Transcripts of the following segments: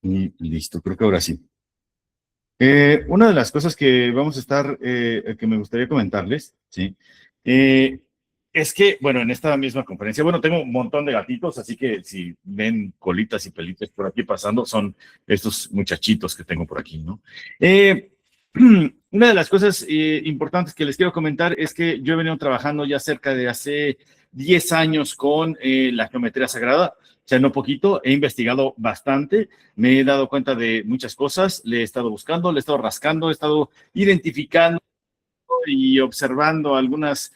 Y listo, creo que ahora sí. Una de las cosas que vamos a estar, que me gustaría comentarles, ¿sí? Eh, es que, bueno, en esta misma conferencia, bueno, tengo un montón de gatitos, así que si ven colitas y pelitos por aquí pasando, son estos muchachitos que tengo por aquí, ¿no? Una de las cosas importantes que les quiero comentar es que yo he venido trabajando ya cerca de hace 10 años con la geometría sagrada, o sea, no poquito, he investigado bastante, me he dado cuenta de muchas cosas, le he estado buscando, le he estado rascando, he estado identificando y observando algunas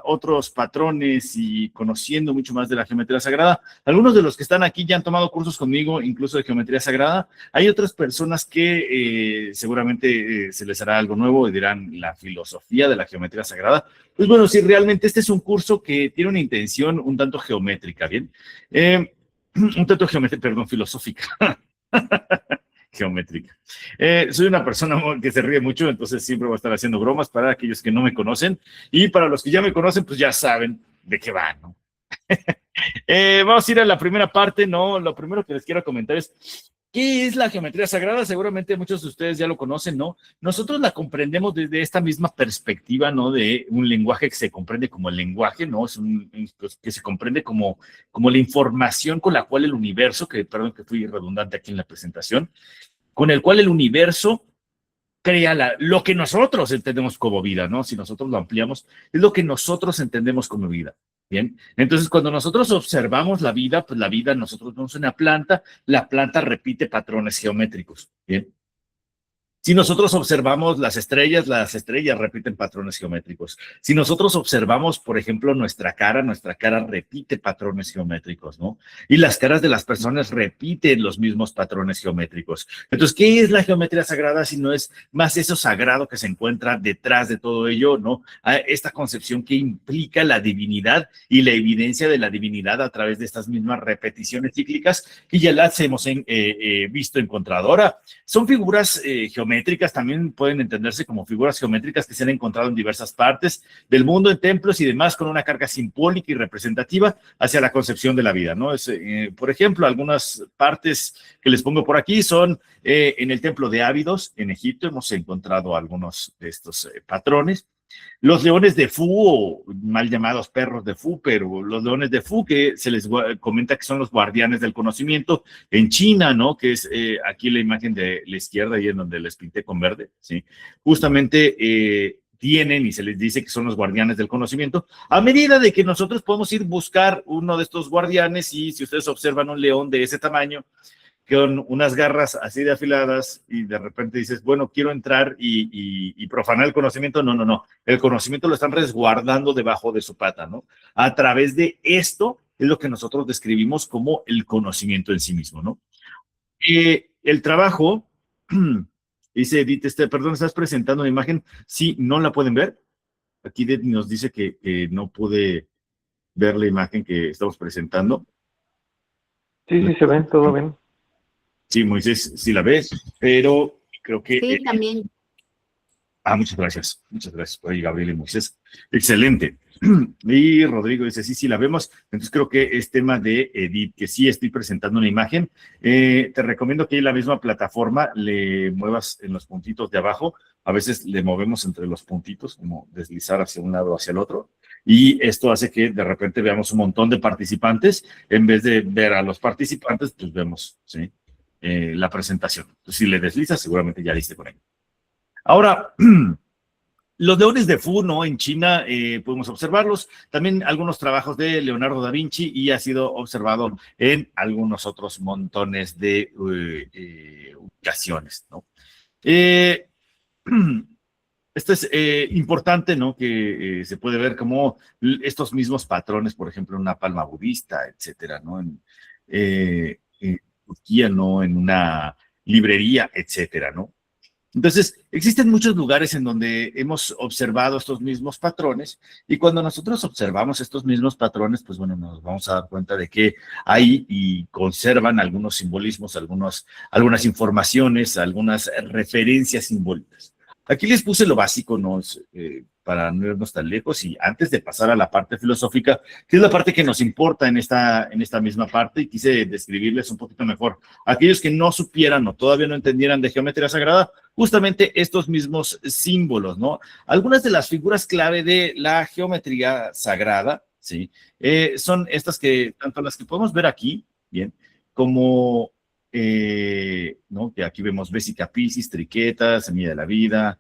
otros patrones y conociendo mucho más de la geometría sagrada. Algunos de los que están aquí ya han tomado cursos conmigo, incluso de geometría sagrada. Hay otras personas que seguramente se les hará algo nuevo y dirán la filosofía de la geometría sagrada. Pues bueno, sí, realmente este es un curso que tiene una intención un tanto geométrica, ¿bien? Un tanto geométrica, perdón, filosófica. Geométrica. Soy una persona que se ríe mucho, entonces siempre voy a estar haciendo bromas para aquellos que no me conocen y para los que ya me conocen, pues ya saben de qué va, ¿no? Vamos a ir a la primera parte, ¿no? Lo primero que les quiero comentar es, ¿qué es la geometría sagrada? Seguramente muchos de ustedes ya lo conocen, ¿no? Nosotros la comprendemos desde esta misma perspectiva, ¿no? De un lenguaje que se comprende como el lenguaje, ¿no? Es que se comprende como la información con la cual el universo, que perdón que fui redundante aquí en la presentación, con el cual el universo crea lo que nosotros entendemos como vida, ¿no? Si nosotros lo ampliamos, es lo que nosotros entendemos como vida. Bien, entonces cuando nosotros observamos la vida, pues la vida, nosotros vemos una planta, la planta repite patrones geométricos. Bien, si nosotros observamos las estrellas repiten patrones geométricos. Si nosotros observamos, por ejemplo, nuestra cara repite patrones geométricos, ¿no? Y las caras de las personas repiten los mismos patrones geométricos. Entonces, ¿qué es la geometría sagrada si no es más eso sagrado que se encuentra detrás de todo ello, ¿no? Esta concepción que implica la divinidad y la evidencia de la divinidad a través de estas mismas repeticiones cíclicas que ya las hemos visto encontrado. Ahora, son figuras geométricas, también pueden entenderse como figuras geométricas que se han encontrado en diversas partes del mundo, en templos y demás, con una carga simbólica y representativa hacia la concepción de la vida, ¿no? Por ejemplo, algunas partes que les pongo por aquí son en el templo de Ábidos, en Egipto, hemos encontrado algunos de estos patrones. Los leones de Fu, o mal llamados perros de Fu, pero los leones de Fu, que se les comenta que son los guardianes del conocimiento en China, ¿no? Que es aquí la imagen de la izquierda, y en donde les pinté con verde, ¿sí? Justamente tienen y se les dice que son los guardianes del conocimiento. A medida de que nosotros podemos ir buscar uno de estos guardianes, y si ustedes observan un león de ese tamaño, con unas garras así de afiladas y de repente dices, bueno, quiero entrar y profanar el conocimiento. No, no, no. El conocimiento lo están resguardando debajo de su pata, ¿no? A través de esto es lo que nosotros describimos como el conocimiento en sí mismo, ¿no? El trabajo, dice Edith, perdón, estás presentando una imagen. Sí, no la pueden ver. Aquí Edith nos dice que no pude ver la imagen que estamos presentando. Sí, sí se ven, todo bien. Sí, Moisés, sí la ves, pero creo que... Sí, también. Muchas gracias por ahí, Gabriel y Moisés. Excelente. Y Rodrigo dice, sí, sí, la vemos. Entonces creo que es tema de Edith, que sí estoy presentando una imagen. Te recomiendo que en la misma plataforma le muevas en los puntitos de abajo. A veces le movemos entre los puntitos, como deslizar hacia un lado o hacia el otro. Y esto hace que de repente veamos un montón de participantes. En vez de ver a los participantes, pues vemos, ¿sí? La presentación. Entonces, si le deslizas, seguramente ya diste con ella. Ahora, los leones de Fu, ¿no? En China podemos observarlos. También algunos trabajos de Leonardo da Vinci y ha sido observado en algunos otros montones de ubicaciones, ¿no? Esto es importante, ¿no? Que se puede ver como estos mismos patrones, por ejemplo, en una palma budista, etcétera, ¿no? En Turquía, ¿no? En una librería, etcétera, ¿no? Entonces, existen muchos lugares en donde hemos observado estos mismos patrones y cuando nosotros observamos estos mismos patrones, pues bueno, nos vamos a dar cuenta de que hay y conservan algunos simbolismos, algunas informaciones, algunas referencias simbólicas. Aquí les puse lo básico, ¿no? para no irnos tan lejos y antes de pasar a la parte filosófica, que es la parte que nos importa en esta misma parte, y quise describirles un poquito mejor. Aquellos que no supieran o todavía no entendieran de geometría sagrada, justamente estos mismos símbolos, ¿no? Algunas de las figuras clave de la geometría sagrada, ¿sí? Son estas que, tanto las que podemos ver aquí, bien, como, ¿no? Que aquí vemos Vesica Piscis, Triqueta, Semilla de la Vida,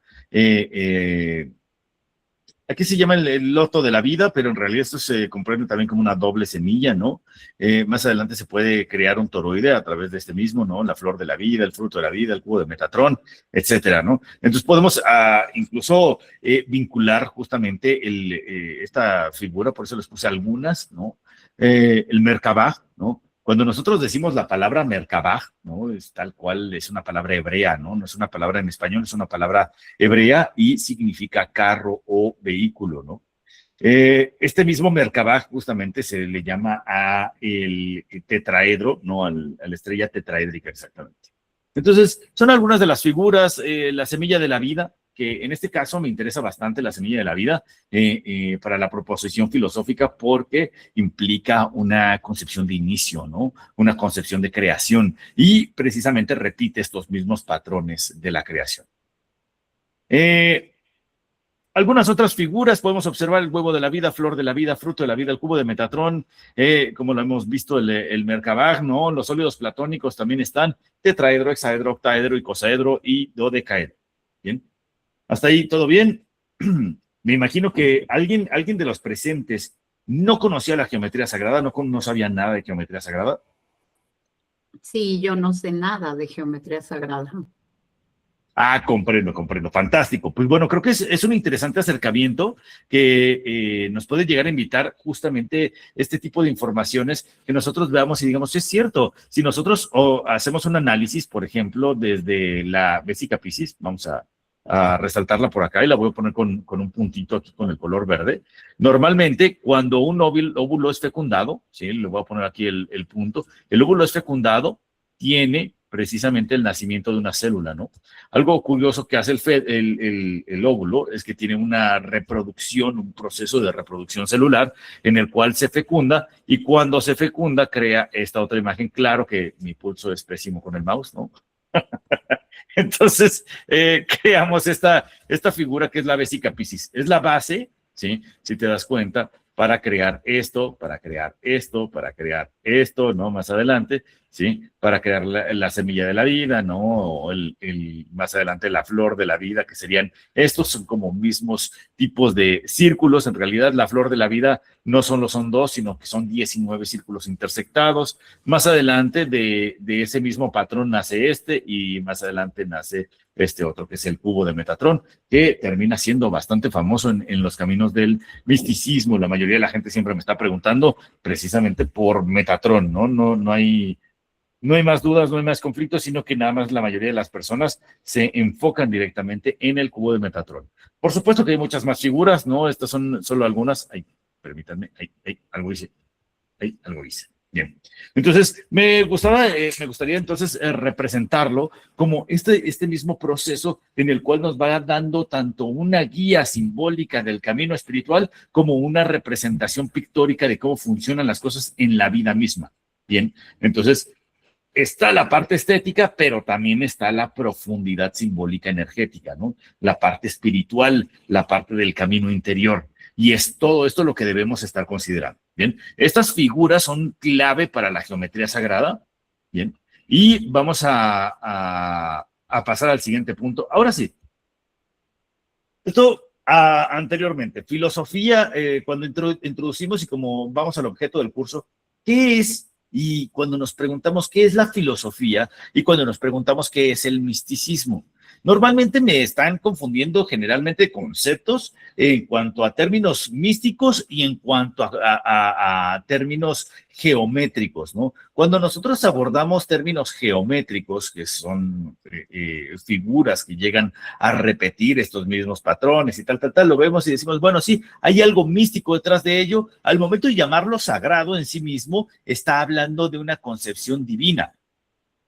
aquí se llama el loto de la vida, pero en realidad esto se comprende también como una doble semilla, ¿no? Más adelante se puede crear un toroide a través de este mismo, ¿no? La flor de la vida, el fruto de la vida, el cubo de Metatrón, etcétera, ¿no? Entonces podemos incluso vincular justamente esta figura, por eso les puse algunas, ¿no? El Merkabah, ¿no? Cuando nosotros decimos la palabra Merkabah, ¿no? Es tal cual, es una palabra hebrea, ¿no? No es una palabra en español, es una palabra hebrea y significa carro o vehículo, ¿no? Este mismo Merkabah justamente se le llama a el tetraedro, ¿no? A la estrella tetraédrica exactamente. Entonces, son algunas de las figuras, la semilla de la vida, que en este caso me interesa bastante la semilla de la vida para la proposición filosófica porque implica una concepción de inicio, ¿no? Una concepción de creación y precisamente repite estos mismos patrones de la creación. Algunas otras figuras, podemos observar el huevo de la vida, flor de la vida, fruto de la vida, el cubo de Metatrón, como lo hemos visto, el Merkabah, ¿no? Los sólidos platónicos también están, tetraedro, hexaedro, octaedro, icosaedro y dodecaedro. Bien, hasta ahí todo bien. Me imagino que alguien de los presentes no conocía la geometría sagrada, no sabía nada de geometría sagrada. Sí, yo no sé nada de geometría sagrada. Comprendo. Fantástico. Pues bueno, creo que es un interesante acercamiento que nos puede llegar a invitar justamente este tipo de informaciones que nosotros veamos y digamos, es cierto, si nosotros hacemos un análisis, por ejemplo, desde la Vesica Piscis, vamos a resaltarla por acá y la voy a poner con un puntito aquí con el color verde. Normalmente, cuando un óvulo es fecundado, ¿sí? Le voy a poner aquí el punto, el óvulo es fecundado, tiene precisamente el nacimiento de una célula, ¿no? Algo curioso que hace el óvulo es que tiene una reproducción, un proceso de reproducción celular en el cual se fecunda y cuando se fecunda crea esta otra imagen. Claro que mi pulso es pésimo con el mouse, ¿no? Entonces, creamos esta figura que es la Vesica Piscis. Es la base, ¿sí? Si te das cuenta, para crear esto, para crear esto, para crear esto, ¿no? Más adelante, ¿sí? Para crear la semilla de la vida, ¿no? O más adelante la flor de la vida, que serían, estos son como mismos tipos de círculos. En realidad, la flor de la vida no solo son dos, sino que son 19 círculos intersectados. Más adelante de ese mismo patrón nace este y más adelante nace este otro, que es el cubo de Metatrón, que termina siendo bastante famoso en los caminos del misticismo. La mayoría de la gente siempre me está preguntando precisamente por Metatrón, ¿no? No hay más dudas, no hay más conflictos, sino que nada más la mayoría de las personas se enfocan directamente en el cubo de Metatrón. Por supuesto que hay muchas más figuras, ¿no? Estas son solo algunas. Ay, permítanme, algo hice. Algo hice. Bien. Entonces, me gustaría entonces representarlo como este mismo proceso en el cual nos va dando tanto una guía simbólica del camino espiritual como una representación pictórica de cómo funcionan las cosas en la vida misma. Bien, entonces está la parte estética, pero también está la profundidad simbólica energética, ¿no? La parte espiritual, la parte del camino interior. Y es todo esto lo que debemos estar considerando. Bien, estas figuras son clave para la geometría sagrada. Bien, y vamos a pasar al siguiente punto. Ahora sí, esto anteriormente, filosofía, cuando introducimos y como vamos al objeto del curso, ¿qué es? Y cuando nos preguntamos qué es la filosofía y cuando nos preguntamos qué es el misticismo, normalmente me están confundiendo generalmente conceptos en cuanto a términos místicos y en cuanto a términos geométricos, ¿no? Cuando nosotros abordamos términos geométricos, que son figuras que llegan a repetir estos mismos patrones y tal, lo vemos y decimos, bueno, sí, hay algo místico detrás de ello. Al momento de llamarlo sagrado en sí mismo, está hablando de una concepción divina.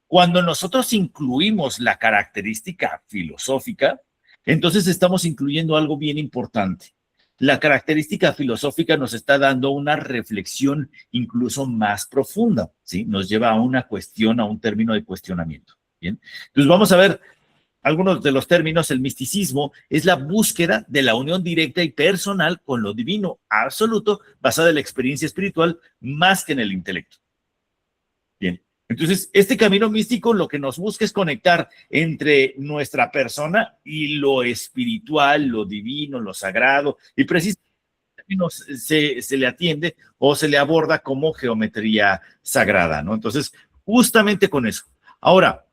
Cuando nosotros incluimos la característica filosófica, Entonces estamos incluyendo algo bien importante. La característica filosófica nos está dando una reflexión incluso más profunda, ¿sí? Nos lleva a una cuestión, a un término de cuestionamiento, ¿bien? Entonces vamos a ver algunos de los términos. El misticismo es la búsqueda de la unión directa y personal con lo divino absoluto, basada en la experiencia espiritual más que en el intelecto. Bien, entonces este camino místico lo que nos busca es conectar entre nuestra persona y lo espiritual, lo divino, lo sagrado, y precisamente se le atiende o se le aborda como geometría sagrada, ¿no? Entonces, justamente con eso. Ahora,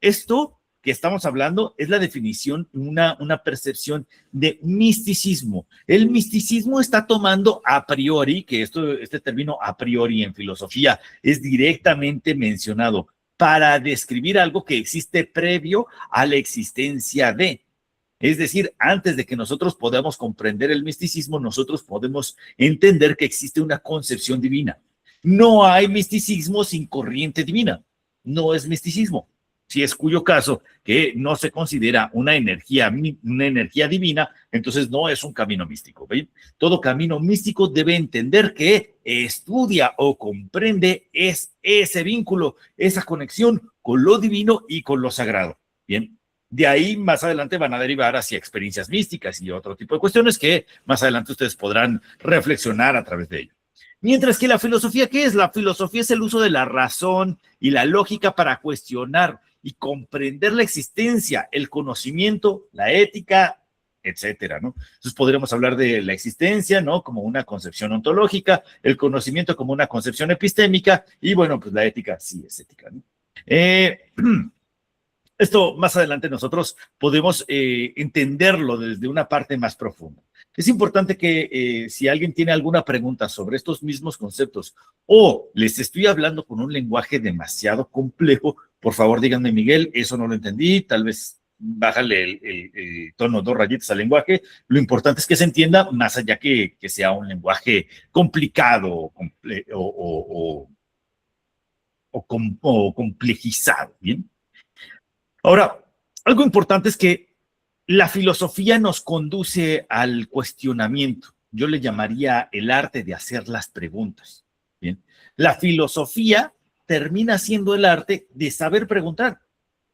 esto que estamos hablando es la definición, una percepción de misticismo. El misticismo está tomando a priori, que este término a priori en filosofía es directamente mencionado para describir algo que existe previo a la existencia de. Es decir, antes de que nosotros podamos comprender el misticismo, nosotros podemos entender que existe una concepción divina. No hay misticismo sin corriente divina. No es misticismo. Si es cuyo caso que no se considera una energía divina, entonces no es un camino místico. ¿Ven? Todo camino místico debe entender que estudia o comprende ese vínculo, esa conexión con lo divino y con lo sagrado. Bien. De ahí más adelante van a derivar hacia experiencias místicas y otro tipo de cuestiones que más adelante ustedes podrán reflexionar a través de ello. Mientras que la filosofía, ¿qué es? La filosofía es el uso de la razón y la lógica para cuestionar y comprender la existencia, el conocimiento, la ética, etcétera, ¿no? Entonces podríamos hablar de la existencia, ¿no? Como una concepción ontológica, el conocimiento como una concepción epistémica y, bueno, pues la ética sí es ética, ¿no? Esto más adelante nosotros podemos entenderlo desde una parte más profunda. Es importante que si alguien tiene alguna pregunta sobre estos mismos conceptos o les estoy hablando con un lenguaje demasiado complejo, por favor díganme, Miguel, eso no lo entendí, tal vez bájale el tono 2 rayitas al lenguaje. Lo importante es que se entienda más allá que sea un lenguaje complicado o complejizado, ¿bien? Ahora, algo importante es que la filosofía nos conduce al cuestionamiento. Yo le llamaría el arte de hacer las preguntas. Bien. La filosofía termina siendo el arte de saber preguntar,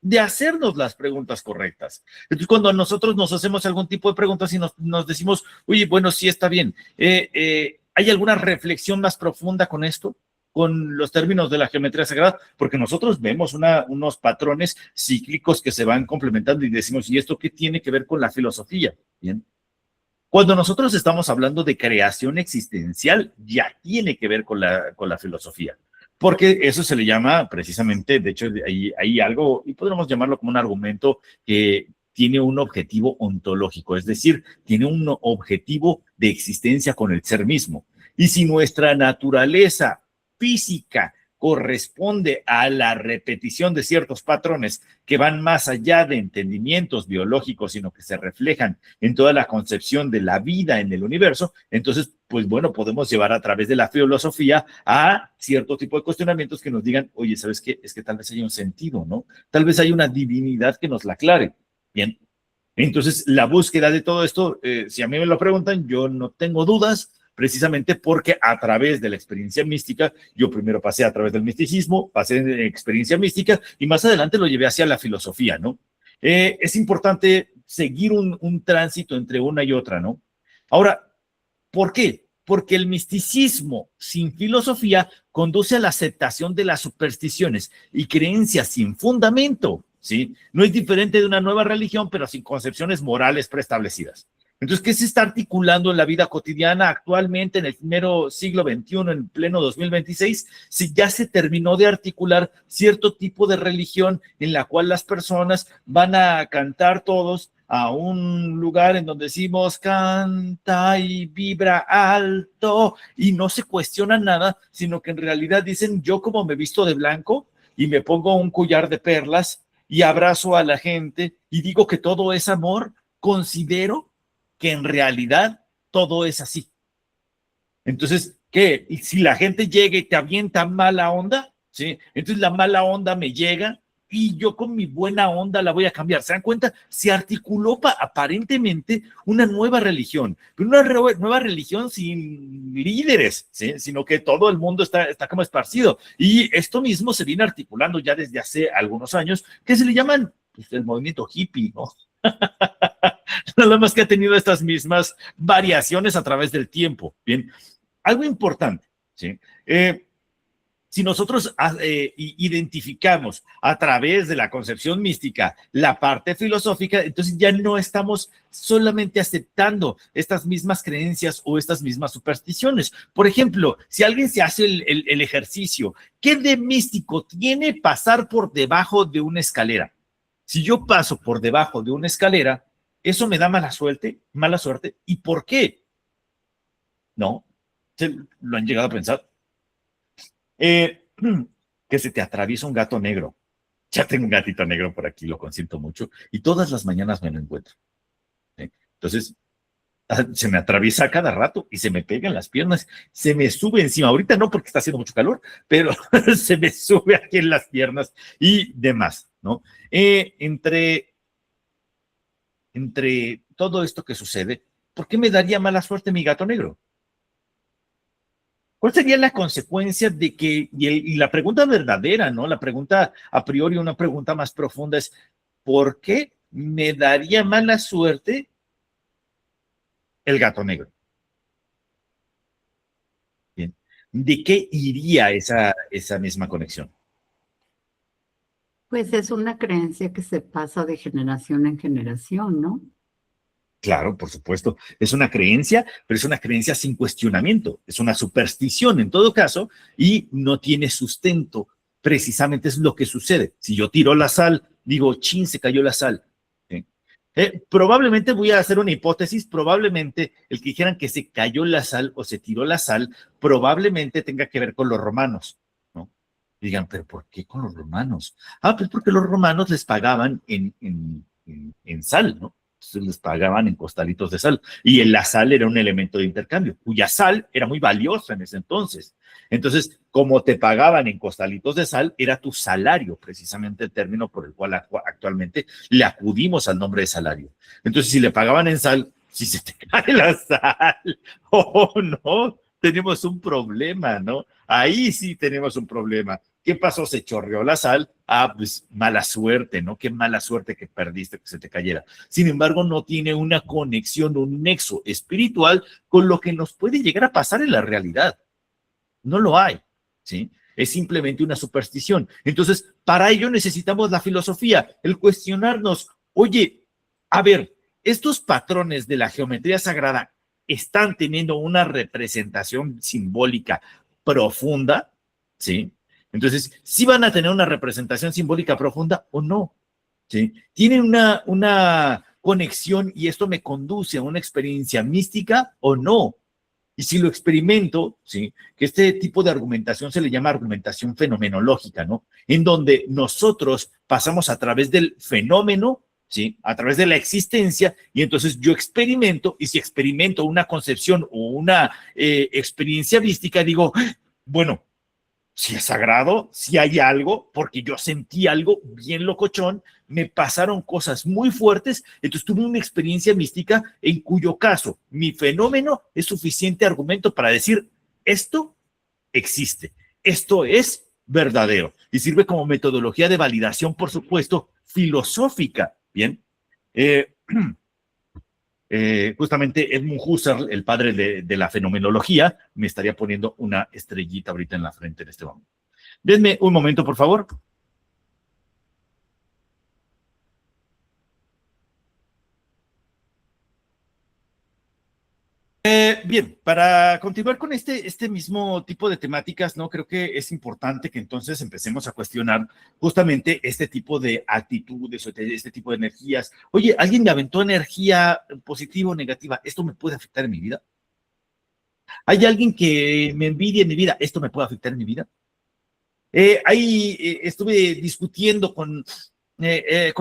de hacernos las preguntas correctas. Entonces, cuando nosotros nos hacemos algún tipo de preguntas y nos decimos, oye, bueno, sí está bien, ¿hay alguna reflexión más profunda con esto? Con los términos de la geometría sagrada, porque nosotros vemos unos patrones cíclicos que se van complementando y decimos, ¿y esto qué tiene que ver con la filosofía? Bien. Cuando nosotros estamos hablando de creación existencial, ya tiene que ver con la filosofía, porque eso se le llama precisamente, de hecho, hay algo, y podríamos llamarlo como un argumento que tiene un objetivo ontológico, es decir, tiene un objetivo de existencia con el ser mismo. Y si nuestra naturaleza física corresponde a la repetición de ciertos patrones que van más allá de entendimientos biológicos, sino que se reflejan en toda la concepción de la vida en el universo, entonces, pues bueno, podemos llevar a través de la filosofía a cierto tipo de cuestionamientos que nos digan, oye, ¿sabes qué? Es que tal vez hay un sentido, ¿no? Tal vez hay una divinidad que nos la aclare. Bien. Entonces, la búsqueda de todo esto, si a mí me lo preguntan, yo no tengo dudas, precisamente porque a través de la experiencia mística, yo primero pasé a través del misticismo, pasé en experiencia mística y más adelante lo llevé hacia la filosofía, ¿no? Es importante seguir un tránsito entre una y otra, ¿no? Ahora, ¿por qué? Porque el misticismo sin filosofía conduce a la aceptación de las supersticiones y creencias sin fundamento, ¿sí? No es diferente de una nueva religión, pero sin concepciones morales preestablecidas. Entonces, ¿qué se está articulando en la vida cotidiana actualmente en el mero siglo XXI, en pleno 2026? Si ya se terminó de articular cierto tipo de religión en la cual las personas van a cantar todos a un lugar en donde decimos canta y vibra alto y no se cuestiona nada, sino que en realidad dicen yo como me visto de blanco y me pongo un collar de perlas y abrazo a la gente y digo que todo es amor, considero que en realidad todo es así. Entonces, ¿qué? Y si la gente llega y te avienta mala onda, ¿sí? Entonces la mala onda me llega y yo con mi buena onda la voy a cambiar. ¿Se dan cuenta? Se articuló aparentemente una nueva religión, pero una nueva religión sin líderes, ¿sí? Sino que todo el mundo está como esparcido. Y esto mismo se viene articulando ya desde hace algunos años, que se le llaman pues, el movimiento hippie, ¿no? Nada más que ha tenido estas mismas variaciones a través del tiempo. Bien, algo importante, ¿sí? Si nosotros identificamos a través de la concepción mística la parte filosófica, entonces ya no estamos solamente aceptando estas mismas creencias o estas mismas supersticiones. Por ejemplo, si alguien se hace el ejercicio, ¿qué de místico tiene pasar por debajo de una escalera? Si yo paso por debajo de una escalera, ¿eso me da mala suerte? ¿Mala suerte? ¿Y por qué? ¿No? ¿Se lo han llegado a pensar? Que se te atraviesa un gato negro. Ya tengo un gatito negro por aquí, lo consiento mucho, y todas las mañanas me lo encuentro. ¿Sí? Entonces, se me atraviesa a cada rato y se me pega en las piernas, se me sube encima. Ahorita no porque está haciendo mucho calor, pero se me sube aquí en las piernas y demás, ¿no? Entre todo esto que sucede, ¿por qué me daría mala suerte mi gato negro? ¿Cuál sería la consecuencia de que, y la pregunta verdadera, ¿no? La pregunta a priori, una pregunta más profunda es, ¿por qué me daría mala suerte el gato negro? Bien. ¿De qué iría esa misma conexión? Pues es una creencia que se pasa de generación en generación, ¿no? Claro, por supuesto. Es una creencia, pero es una creencia sin cuestionamiento. Es una superstición en todo caso y no tiene sustento. Precisamente es lo que sucede. Si yo tiro la sal, digo, chin, se cayó la sal. ¿Sí? Probablemente voy a hacer una hipótesis, probablemente el que dijeran que se cayó la sal o se tiró la sal, probablemente tenga que ver con los romanos, ¿no? Digan, pero ¿por qué con los romanos? Ah, pues porque los romanos les pagaban en sal, ¿no? Entonces les pagaban en costalitos de sal. Y la sal era un elemento de intercambio, cuya sal era muy valiosa en ese entonces. Entonces, como te pagaban en costalitos de sal, era tu salario, precisamente el término por el cual actualmente le acudimos al nombre de salario. Entonces, si le pagaban en sal, si se te cae la sal, oh no, tenemos un problema, ¿no? Ahí sí tenemos un problema. ¿Qué pasó? Se chorreó la sal. Ah, pues mala suerte, ¿no? Qué mala suerte que perdiste, que se te cayera. Sin embargo, no tiene una conexión, un nexo espiritual con lo que nos puede llegar a pasar en la realidad. No lo hay, ¿sí? Es simplemente una superstición. Entonces, para ello necesitamos la filosofía, el cuestionarnos, oye, a ver, estos patrones de la geometría sagrada están teniendo una representación simbólica profunda, ¿sí? Entonces, ¿sí van a tener una representación simbólica profunda o no? ¿Sí? ¿Tienen una conexión y esto me conduce a una experiencia mística o no? Y si lo experimento, ¿sí? Que este tipo de argumentación se le llama argumentación fenomenológica, ¿no? En donde nosotros pasamos a través del fenómeno, ¿sí? A través de la existencia, y entonces yo experimento, y si experimento una concepción o una experiencia mística, digo, bueno, si es sagrado, si hay algo, porque yo sentí algo bien locochón, me pasaron cosas muy fuertes, entonces tuve una experiencia mística en cuyo caso mi fenómeno es suficiente argumento para decir, esto existe, esto es verdadero, y sirve como metodología de validación, por supuesto, filosófica, ¿bien? Eh, justamente Edmund Husserl, el padre de la fenomenología, me estaría poniendo una estrellita ahorita en la frente en este momento. Denme un momento, por favor. Bien, para continuar con este mismo tipo de temáticas, ¿no? Creo que es importante que entonces empecemos a cuestionar justamente este tipo de actitudes o este tipo de energías. Oye, ¿alguien me aventó energía positiva o negativa? ¿Esto me puede afectar en mi vida? ¿Hay alguien que me envidie en mi vida? ¿Esto me puede afectar en mi vida? Ahí estuve discutiendo con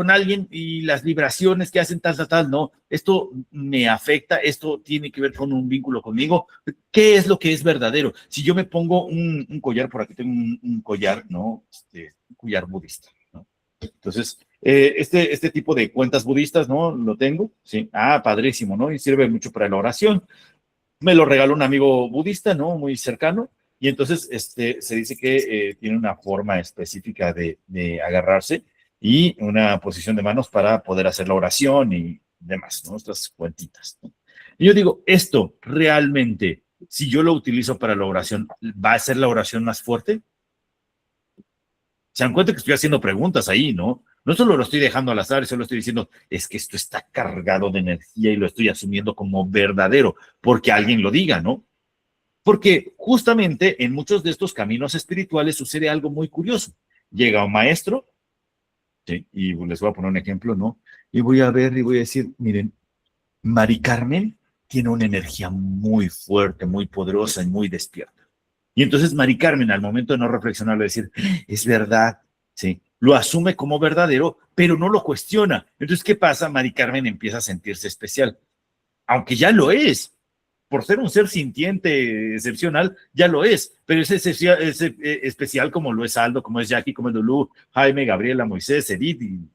alguien y las vibraciones que hacen tal, no, esto me afecta, esto tiene que ver con un vínculo conmigo. ¿Qué es lo que es verdadero? Si yo me pongo un collar, por aquí tengo un collar, ¿no? Un collar budista, ¿no? Entonces, este tipo de cuentas budistas, ¿no? Lo tengo, sí. Ah, padrísimo, ¿no? Y sirve mucho para la oración. Me lo regaló un amigo budista, ¿no? Muy cercano. Y entonces se dice que tiene una forma específica de agarrarse y una posición de manos para poder hacer la oración y demás, ¿no? Estas cuentitas, ¿no? Y yo digo, esto realmente, si yo lo utilizo para la oración, ¿va a ser la oración más fuerte? Se dan cuenta que estoy haciendo preguntas ahí, ¿no? No solo lo estoy dejando al azar, solo estoy diciendo, es que esto está cargado de energía y lo estoy asumiendo como verdadero, porque alguien lo diga, ¿no? Porque justamente en muchos de estos caminos espirituales sucede algo muy curioso. Llega un maestro, ¿sí? Y les voy a poner un ejemplo, ¿no? Y voy a ver y voy a decir, miren, Mari Carmen tiene una energía muy fuerte, muy poderosa y muy despierta. Y entonces Mari Carmen, al momento de no reflexionar, decir, es verdad, ¿sí? Lo asume como verdadero, pero no lo cuestiona. Entonces, ¿qué pasa? Mari Carmen empieza a sentirse especial, aunque ya lo es. Por ser un ser sintiente excepcional, ya lo es, pero es especial como lo es Aldo, como es Jackie, como es Lulú, Jaime, Gabriela, Moisés, Edith y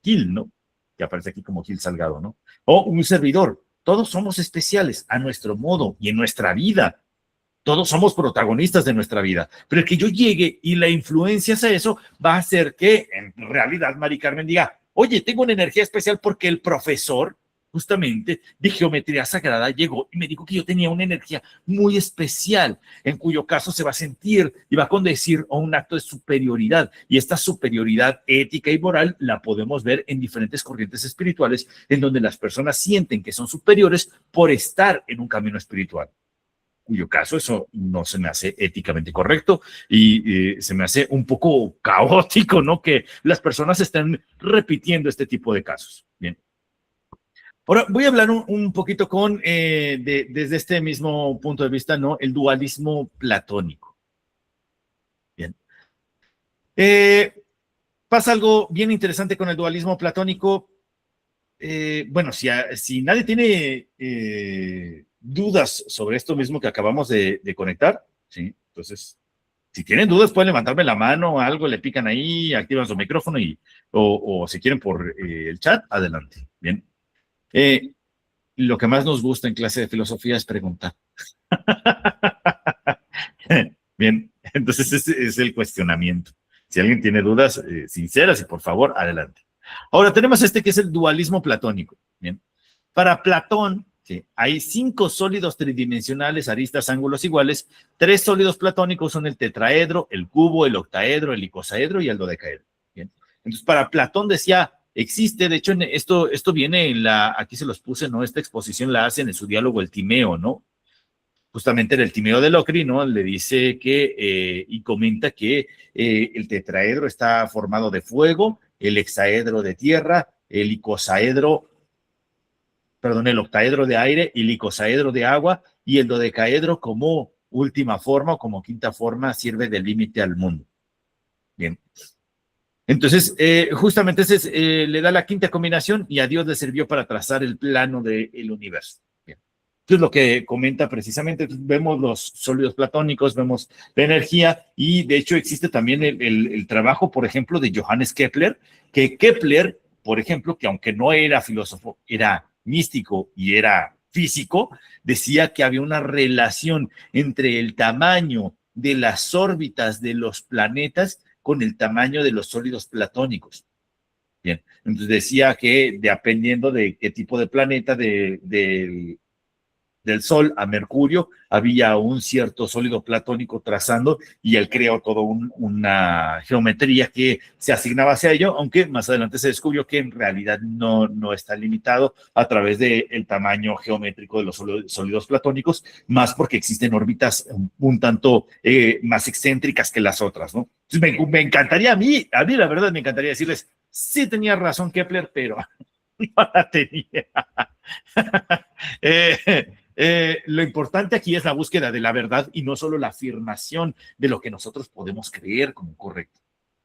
Gil, ¿no? Que aparece aquí como Gil Salgado, ¿no? O un servidor. Todos somos especiales a nuestro modo y en nuestra vida. Todos somos protagonistas de nuestra vida, pero el que yo llegue y la influencia a eso va a hacer que en realidad Mari Carmen diga, oye, tengo una energía especial porque el profesor justamente de geometría sagrada llegó y me dijo que yo tenía una energía muy especial, en cuyo caso se va a sentir y va a conducir a un acto de superioridad, y esta superioridad ética y moral la podemos ver en diferentes corrientes espirituales en donde las personas sienten que son superiores por estar en un camino espiritual, cuyo caso eso no se me hace éticamente correcto y se me hace un poco caótico, ¿no? Que las personas estén repitiendo este tipo de casos. Bien. Ahora voy a hablar un poquito desde este mismo punto de vista, ¿no? El dualismo platónico. Bien. Pasa algo bien interesante con el dualismo platónico. Bueno, si nadie tiene dudas sobre esto mismo que acabamos de conectar, ¿sí? Entonces, si tienen dudas, pueden levantarme la mano, algo, le pican ahí, activan su micrófono o si quieren por el chat, adelante. Bien. Lo que más nos gusta en clase de filosofía es preguntar. Bien, entonces ese es el cuestionamiento. Si alguien tiene dudas sinceras y por favor, adelante. Ahora tenemos que es el dualismo platónico. Bien. Para Platón, ¿sí? Hay 5 sólidos tridimensionales, aristas, ángulos iguales. 3 sólidos platónicos son el tetraedro, el cubo, el octaedro, el icosaedro y el dodecaedro. Bien. Entonces, para Platón decía, existe, de hecho, esto viene aquí se los puse, ¿no? Esta exposición la hacen en su diálogo el Timeo, ¿no? Justamente en el Timeo de Locri, ¿no? Le dice y comenta que el tetraedro está formado de fuego, el hexaedro de tierra, el octaedro de aire, el icosaedro de agua y el dodecaedro como última forma o como quinta forma sirve de límite al mundo. Bien. Entonces, justamente le da la quinta combinación y a Dios le sirvió para trazar el plano del universo. Bien. Esto es lo que comenta precisamente. Vemos los sólidos platónicos, vemos la energía y de hecho existe también el trabajo, por ejemplo, de Johannes Kepler, que Kepler, por ejemplo, que aunque no era filósofo, era místico y era físico, decía que había una relación entre el tamaño de las órbitas de los planetas con el tamaño de los sólidos platónicos. Bien, entonces decía que dependiendo de qué tipo de planeta, del Sol a Mercurio, había un cierto sólido platónico trazando y él creó toda una geometría que se asignaba hacia ello, aunque más adelante se descubrió que en realidad no está limitado a través del tamaño geométrico de los sólidos platónicos, más porque existen órbitas un tanto más excéntricas que las otras, ¿no? Entonces me encantaría a mí la verdad me encantaría decirles, sí tenía razón Kepler, pero no la tenía. Lo importante aquí es la búsqueda de la verdad y no solo la afirmación de lo que nosotros podemos creer como correcto.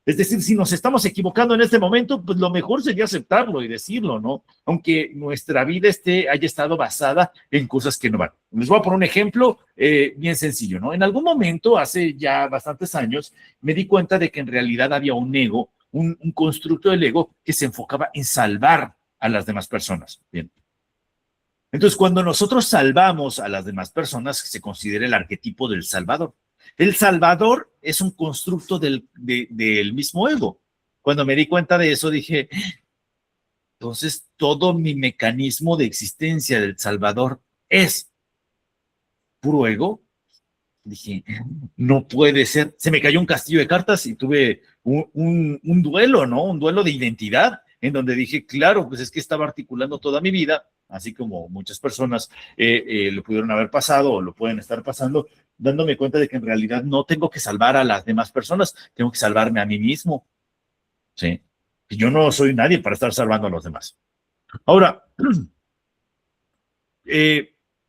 Es decir, si nos estamos equivocando en este momento, pues lo mejor sería aceptarlo y decirlo, ¿no? Aunque nuestra vida haya estado basada en cosas que no van. Les voy a poner un ejemplo bien sencillo, ¿no? En algún momento, hace ya bastantes años, me di cuenta de que en realidad había un ego un constructo del ego que se enfocaba en salvar a las demás personas. Bien. Entonces, cuando nosotros salvamos a las demás personas, se considera el arquetipo del salvador. El salvador es un constructo del mismo ego. Cuando me di cuenta de eso, dije, entonces todo mi mecanismo de existencia del salvador es puro ego. Dije, no puede ser. Se me cayó un castillo de cartas y tuve un duelo, ¿no? Un duelo de identidad, en donde dije, claro, pues es que estaba articulando toda mi vida, así como muchas personas lo pudieron haber pasado o lo pueden estar pasando, dándome cuenta de que en realidad no tengo que salvar a las demás personas, tengo que salvarme a mí mismo, ¿sí? Y yo no soy nadie para estar salvando a los demás. Ahora,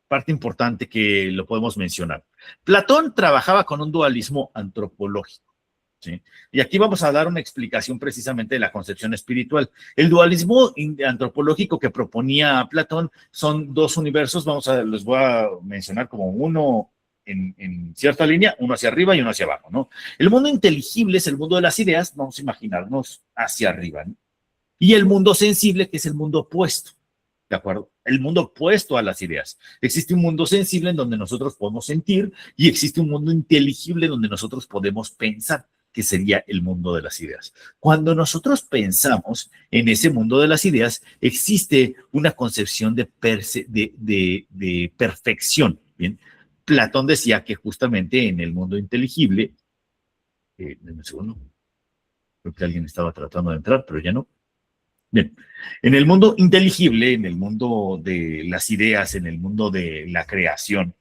parte importante que lo podemos mencionar. Platón trabajaba con un dualismo antropológico, ¿sí? Y aquí vamos a dar una explicación precisamente de la concepción espiritual. El dualismo antropológico que proponía Platón son dos universos, les voy a mencionar como uno en cierta línea, uno hacia arriba y uno hacia abajo, ¿no? El mundo inteligible es el mundo de las ideas, vamos a imaginarnos hacia arriba, ¿no? Y el mundo sensible, que es el mundo opuesto. ¿De acuerdo? El mundo opuesto a las ideas. Existe un mundo sensible en donde nosotros podemos sentir y existe un mundo inteligible donde nosotros podemos pensar, que sería el mundo de las ideas. Cuando nosotros pensamos en ese mundo de las ideas, existe una concepción de perfección. Bien, Platón decía que justamente en el mundo inteligible, un segundo, creo que alguien estaba tratando de entrar, pero ya no. Bien, en el mundo inteligible, en el mundo de las ideas, en el mundo de la creación,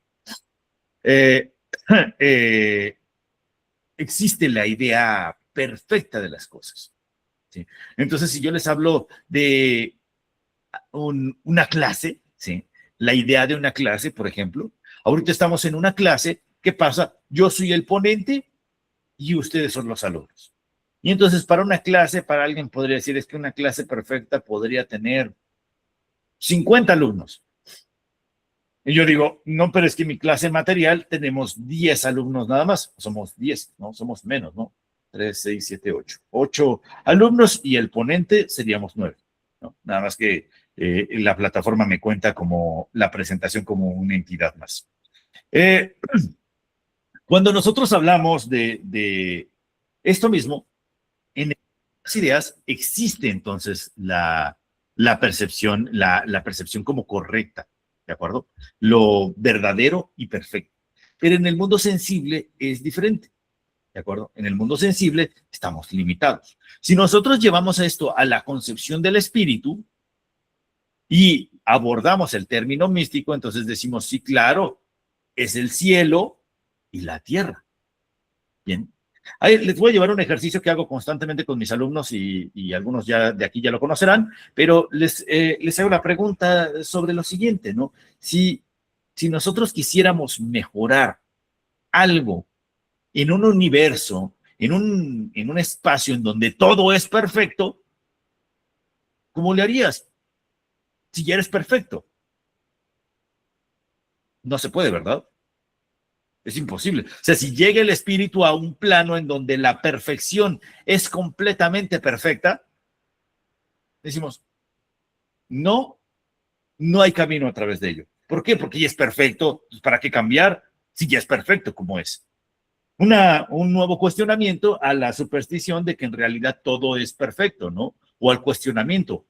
eh, eh, existe la idea perfecta de las cosas, ¿sí? Entonces, si yo les hablo de una clase, ¿sí? La idea de una clase, por ejemplo, ahorita estamos en una clase, ¿qué pasa? Yo soy el ponente y ustedes son los alumnos. Y entonces para una clase, para alguien podría decir, es que una clase perfecta podría tener 50 alumnos. Y yo digo, no, pero es que mi clase material tenemos 10 alumnos nada más. Somos 10, ¿no? Somos menos, ¿no? 3, 6, 7, 8. 8 alumnos y el ponente seríamos 9, ¿no? Nada más que la plataforma me cuenta como la presentación como una entidad más. Cuando nosotros hablamos de esto mismo, en las ideas existe entonces la percepción, la percepción como correcta, ¿de acuerdo? Lo verdadero y perfecto. Pero en el mundo sensible es diferente, ¿de acuerdo? En el mundo sensible estamos limitados. Si nosotros llevamos esto a la concepción del espíritu y abordamos el término místico, entonces decimos, sí, claro, es el cielo y la tierra. Bien. Ahí les voy a llevar un ejercicio que hago constantemente con mis alumnos y algunos ya de aquí ya lo conocerán, pero les hago la pregunta sobre lo siguiente, ¿no? Si nosotros quisiéramos mejorar algo en un universo, en un espacio en donde todo es perfecto, ¿cómo le harías? Si ya eres perfecto. No se puede, ¿verdad? Es imposible. O sea, si llega el espíritu a un plano en donde la perfección es completamente perfecta, decimos, no, no hay camino a través de ello. ¿Por qué? Porque ya es perfecto. ¿Para qué cambiar si ya es perfecto como es? Un nuevo cuestionamiento a la superstición de que en realidad todo es perfecto, ¿no? O al cuestionamiento,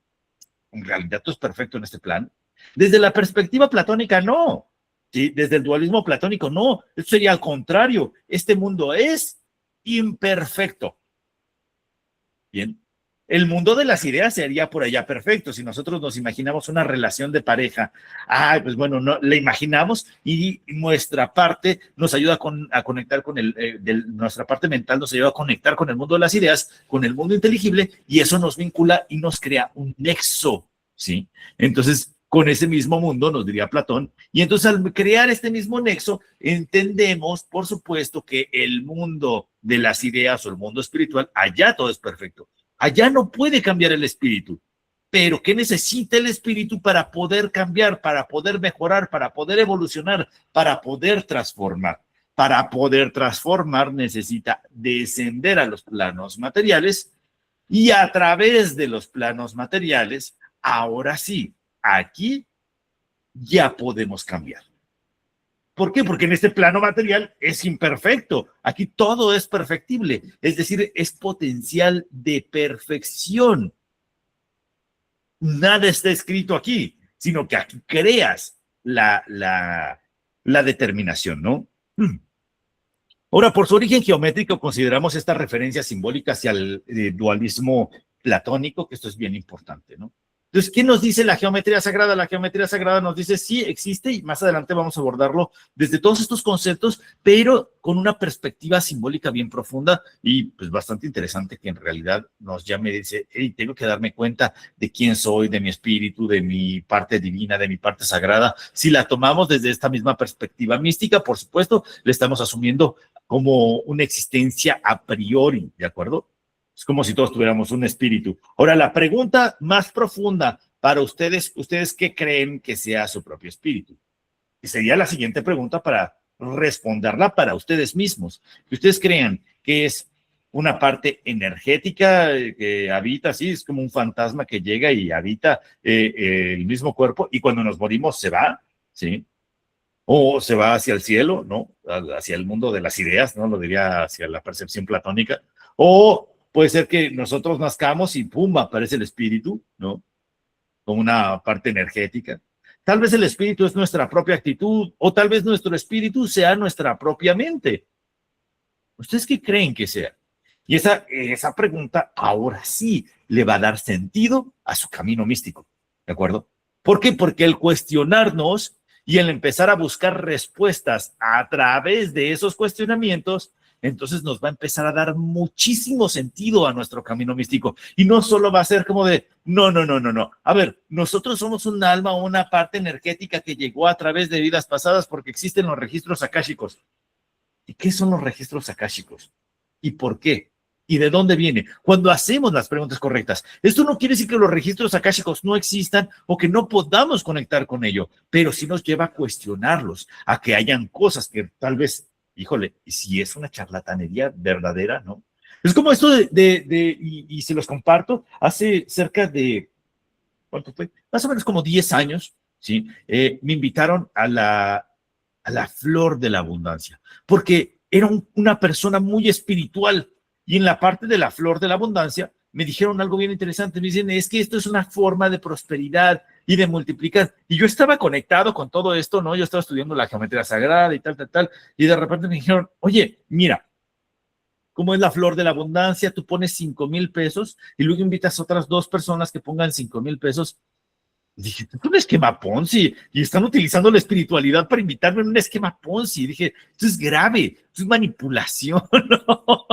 ¿en realidad todo es perfecto en este plan? Desde la perspectiva platónica, no. ¿Sí? Desde el dualismo platónico, no. Esto sería al contrario. Este mundo es imperfecto. Bien. El mundo de las ideas sería por allá perfecto. Si nosotros nos imaginamos una relación de pareja, pues bueno, no, la imaginamos y nuestra parte nos ayuda a conectar con nuestra parte mental nos ayuda a conectar con el mundo de las ideas, con el mundo inteligible, y eso nos vincula y nos crea un nexo, ¿sí? Entonces, con ese mismo mundo, nos diría Platón, y entonces al crear este mismo nexo, entendemos, por supuesto, que el mundo de las ideas o el mundo espiritual, allá todo es perfecto. Allá no puede cambiar el espíritu. Pero ¿qué necesita el espíritu para poder cambiar, para poder mejorar, para poder evolucionar, para poder transformar? Para poder transformar necesita descender a los planos materiales Y a través de los planos materiales, ahora sí, aquí ya podemos cambiar. ¿Por qué? Porque en este plano material es imperfecto. Aquí todo es perfectible. Es decir, es potencial de perfección. Nada está escrito aquí, sino que aquí creas la determinación, ¿no? Ahora, por su origen geométrico, consideramos esta referencia simbólica hacia el dualismo platónico, que esto es bien importante, ¿no? Entonces, ¿qué nos dice la geometría sagrada? La geometría sagrada nos dice, sí, existe, y más adelante vamos a abordarlo desde todos estos conceptos, pero con una perspectiva simbólica bien profunda y pues bastante interesante, que en realidad nos llame y dice, hey, tengo que darme cuenta de quién soy, de mi espíritu, de mi parte divina, de mi parte sagrada. Si la tomamos desde esta misma perspectiva mística, por supuesto, le estamos asumiendo como una existencia a priori, ¿de acuerdo? Es como si todos tuviéramos un espíritu. Ahora, la pregunta más profunda para ustedes, ¿ustedes qué creen que sea su propio espíritu? Y sería la siguiente pregunta para responderla para ustedes mismos. Que ustedes crean que es una parte energética que habita, sí, es como un fantasma que llega y habita el mismo cuerpo y cuando nos morimos se va, ¿sí? O se va hacia el cielo, ¿no? Hacia el mundo de las ideas, ¿no? Lo diría hacia la percepción platónica. O puede ser que nosotros nazcamos y ¡pum! Aparece el espíritu, ¿no? Como una parte energética. Tal vez el espíritu es nuestra propia actitud, o tal vez nuestro espíritu sea nuestra propia mente. ¿Ustedes qué creen que sea? Y esa pregunta ahora sí le va a dar sentido a su camino místico, ¿de acuerdo? ¿Por qué? Porque el cuestionarnos y el empezar a buscar respuestas a través de esos cuestionamientos, entonces nos va a empezar a dar muchísimo sentido a nuestro camino místico. Y no solo va a ser como de, no, no, no, no, no. A ver, nosotros somos un alma o una parte energética que llegó a través de vidas pasadas porque existen los registros akáshicos. ¿Y qué son los registros akáshicos? ¿Y por qué? ¿Y de dónde viene? Cuando hacemos las preguntas correctas. Esto no quiere decir que los registros akáshicos no existan o que no podamos conectar con ello, pero sí nos lleva a cuestionarlos, a que hayan cosas que tal vez, híjole, y si es una charlatanería verdadera, ¿no? Es como esto y se los comparto, hace cerca de, ¿cuánto fue? Más o menos como 10 años, ¿sí? Me invitaron a la flor de la abundancia, porque era una persona muy espiritual y en la parte de la flor de la abundancia me dijeron algo bien interesante, me dicen, es que esto es una forma de prosperidad y de multiplicar. Y yo estaba conectado con todo esto, ¿no? Yo estaba estudiando la geometría sagrada y tal, y de repente me dijeron, oye, mira, ¿cómo es la flor de la abundancia? Tú pones 5,000 pesos y luego invitas a otras 2 personas que pongan 5,000 pesos. Dije, esto es un esquema Ponzi y están utilizando la espiritualidad para invitarme en un esquema Ponzi. Dije, esto es grave, esto es manipulación, ¿no?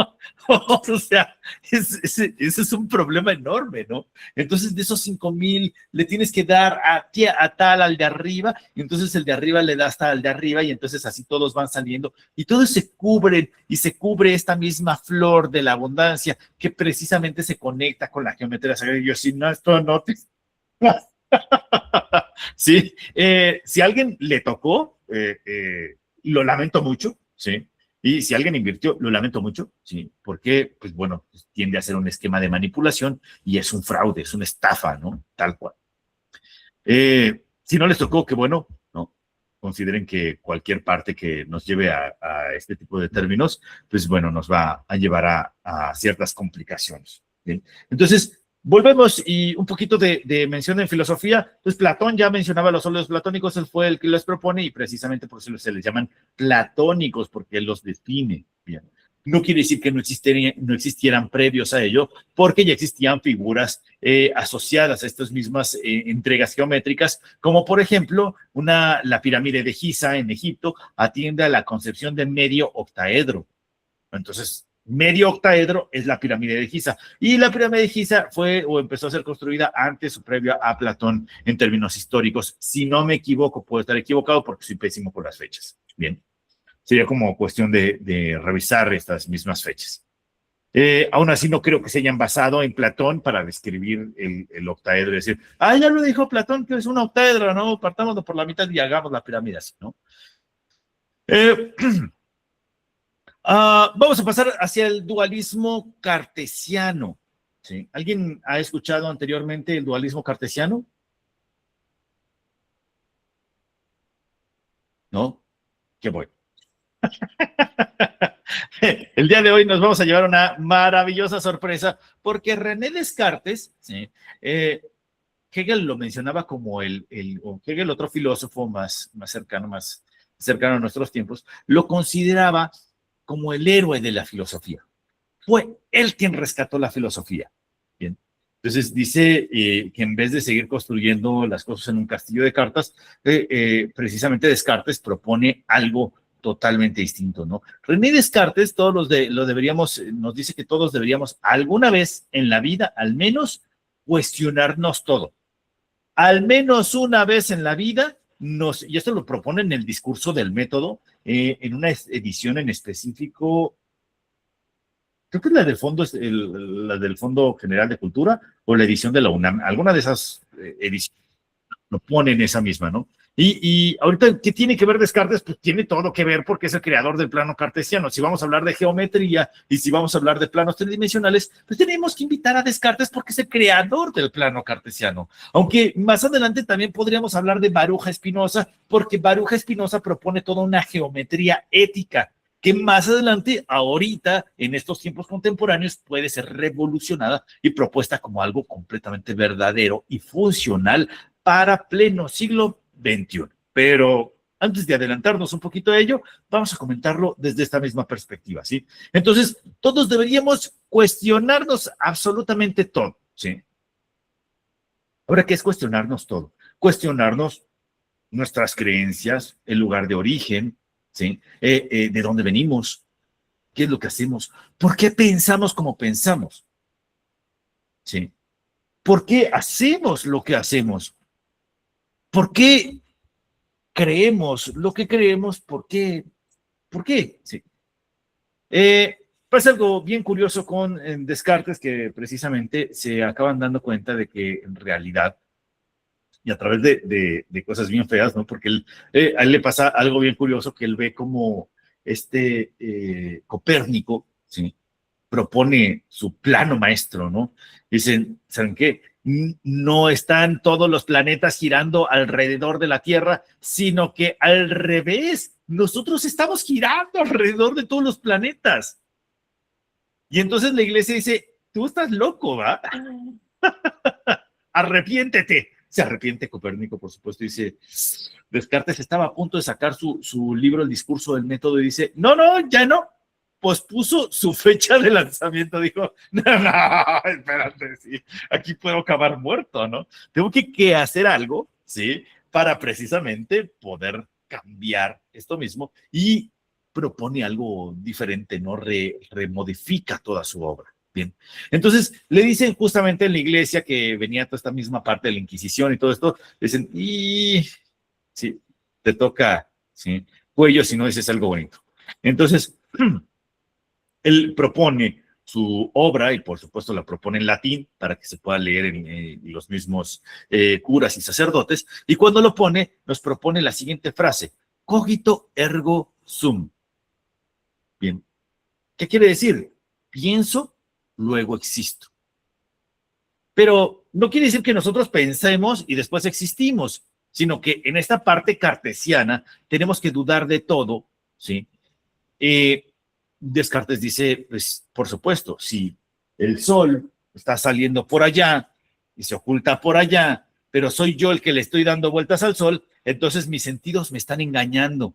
O sea, ese es un problema enorme, ¿no? Entonces, de esos 5,000 le tienes que dar a tal al de arriba, y entonces el de arriba le da hasta al de arriba, y entonces así todos van saliendo, y todos se cubren, y se cubre esta misma flor de la abundancia que precisamente se conecta con la geometría sagrada. Y yo, si no, esto no te. Sí, si a alguien le tocó, lo lamento mucho, sí. Y si alguien invirtió, lo lamento mucho, sí, porque, pues bueno, pues, tiende a ser un esquema de manipulación y es un fraude, es una estafa, ¿no? Tal cual. Si no les tocó, qué bueno, ¿no? Consideren que cualquier parte que nos lleve a este tipo de términos, pues bueno, nos va a llevar a ciertas complicaciones. ¿Bien? Entonces, volvemos y un poquito de mención en filosofía. Entonces, Platón ya mencionaba los óleos platónicos, él fue el que los propone y precisamente por eso se les llaman platónicos, porque él los define. Bien. No quiere decir que no existieran previos a ello, porque ya existían figuras asociadas a estas mismas entregas geométricas, como por ejemplo la pirámide de Giza en Egipto atiende a la concepción de medio octaedro. Entonces, medio octaedro es la pirámide de Giza. Y la pirámide de Giza fue o empezó a ser construida antes o previo a Platón en términos históricos. Si no me equivoco, puedo estar equivocado porque soy pésimo con las fechas. Bien. Sería como cuestión de revisar estas mismas fechas. Aún así no creo que se hayan basado en Platón para describir el octaedro y decir, ya lo dijo Platón que es un octaedro, ¿no? Partámoslo por la mitad y hagamos la pirámide así, ¿no? Vamos a pasar hacia el dualismo cartesiano. ¿Sí? ¿Alguien ha escuchado anteriormente el dualismo cartesiano? ¿No? Qué bueno. El día de hoy nos vamos a llevar una maravillosa sorpresa porque René Descartes, ¿sí? Hegel lo mencionaba como o Hegel, otro filósofo más cercano a nuestros tiempos, lo consideraba como el héroe de la filosofía. Fue él quien rescató la filosofía. Bien. Entonces dice que en vez de seguir construyendo las cosas en un castillo de cartas, precisamente Descartes propone algo totalmente distinto, ¿no? René Descartes, nos dice que todos deberíamos alguna vez en la vida, al menos, cuestionarnos todo. Al menos una vez en la vida, y esto lo propone en el discurso del método, en una edición en específico, creo que es la del Fondo General de Cultura o la edición de la UNAM, alguna de esas ediciones lo ponen esa misma, ¿no? Y ahorita, ¿qué tiene que ver Descartes? Pues tiene todo que ver porque es el creador del plano cartesiano. Si vamos a hablar de geometría y si vamos a hablar de planos tridimensionales, pues tenemos que invitar a Descartes porque es el creador del plano cartesiano. Aunque más adelante también podríamos hablar de Baruch Spinoza, porque Baruch Spinoza propone toda una geometría ética que más adelante, ahorita, en estos tiempos contemporáneos, puede ser revolucionada y propuesta como algo completamente verdadero y funcional para pleno siglo XXI. Pero antes de adelantarnos un poquito a ello, vamos a comentarlo desde esta misma perspectiva, ¿sí? Entonces, todos deberíamos cuestionarnos absolutamente todo, ¿sí? Ahora, ¿qué es cuestionarnos todo? Cuestionarnos nuestras creencias, el lugar de origen, ¿sí? De dónde venimos, qué es lo que hacemos, por qué pensamos como pensamos, ¿sí? ¿Por qué hacemos lo que hacemos? ¿Por qué creemos lo que creemos? ¿Por qué? ¿Por qué? Sí. Pasa algo bien curioso con Descartes, que precisamente se acaban dando cuenta de que en realidad, y a través de cosas bien feas, ¿no? Porque a él le pasa algo bien curioso que él ve como Copérnico, ¿sí? Propone su plano maestro, ¿no? Dicen, ¿saben qué? No están todos los planetas girando alrededor de la Tierra, sino que al revés, nosotros estamos girando alrededor de todos los planetas. Y entonces la iglesia dice, tú estás loco, ¿va? Arrepiéntete. Se arrepiente Copérnico, por supuesto, y dice, Descartes estaba a punto de sacar su libro, El discurso del método, y dice, no, ya no. Pospuso su fecha de lanzamiento, dijo, no, espérate, sí, aquí puedo acabar muerto, ¿no? Tengo que hacer algo, ¿sí? Para precisamente poder cambiar esto mismo y propone algo diferente, ¿no? Remodifica toda su obra. Bien. Entonces, le dicen justamente en la iglesia que venía toda esta misma parte de la Inquisición y todo esto, le dicen, y sí, te toca, sí, cuello si no dices algo bonito. Entonces, él propone su obra y por supuesto la propone en latín para que se pueda leer en los mismos curas y sacerdotes, y cuando lo pone, nos propone la siguiente frase, cogito ergo sum. Bien, ¿qué quiere decir? Pienso, luego existo. Pero no quiere decir que nosotros pensemos y después existimos, sino que en esta parte cartesiana tenemos que dudar de todo, ¿sí? Descartes dice, pues, por supuesto, si el sol está saliendo por allá y se oculta por allá, pero soy yo el que le estoy dando vueltas al sol, entonces mis sentidos me están engañando.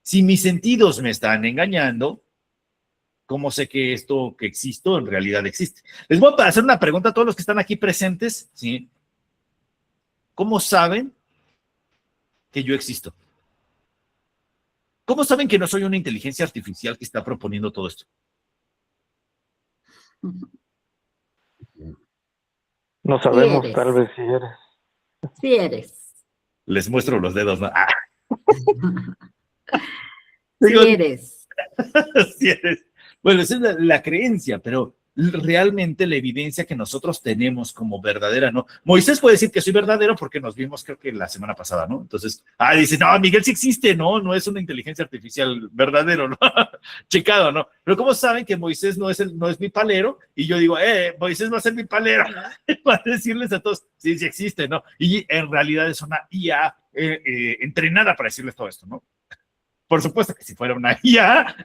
Si mis sentidos me están engañando, ¿cómo sé que esto que existo en realidad existe? Les voy a hacer una pregunta a todos los que están aquí presentes, ¿sí? ¿Cómo saben que yo existo? ¿Cómo saben que no soy una inteligencia artificial que está proponiendo todo esto? No sabemos, eres. tal vez si eres. Sí eres. Les muestro los dedos, ¿no? Ah, Sí digo, eres. sí eres. Bueno, esa es la creencia, pero realmente la evidencia que nosotros tenemos como verdadera, ¿no? Moisés puede decir que soy verdadero porque nos vimos, creo que la semana pasada, ¿no? Entonces, dice, no, Miguel sí existe, no es una inteligencia artificial verdadero, ¿no? Checado, ¿no? Pero ¿cómo saben que Moisés no es mi palero? Y yo digo, Moisés va a ser mi palero, para decirles a todos, sí existe, ¿no? Y en realidad es una IA entrenada para decirles todo esto, ¿no? Por supuesto que si fuera una IA,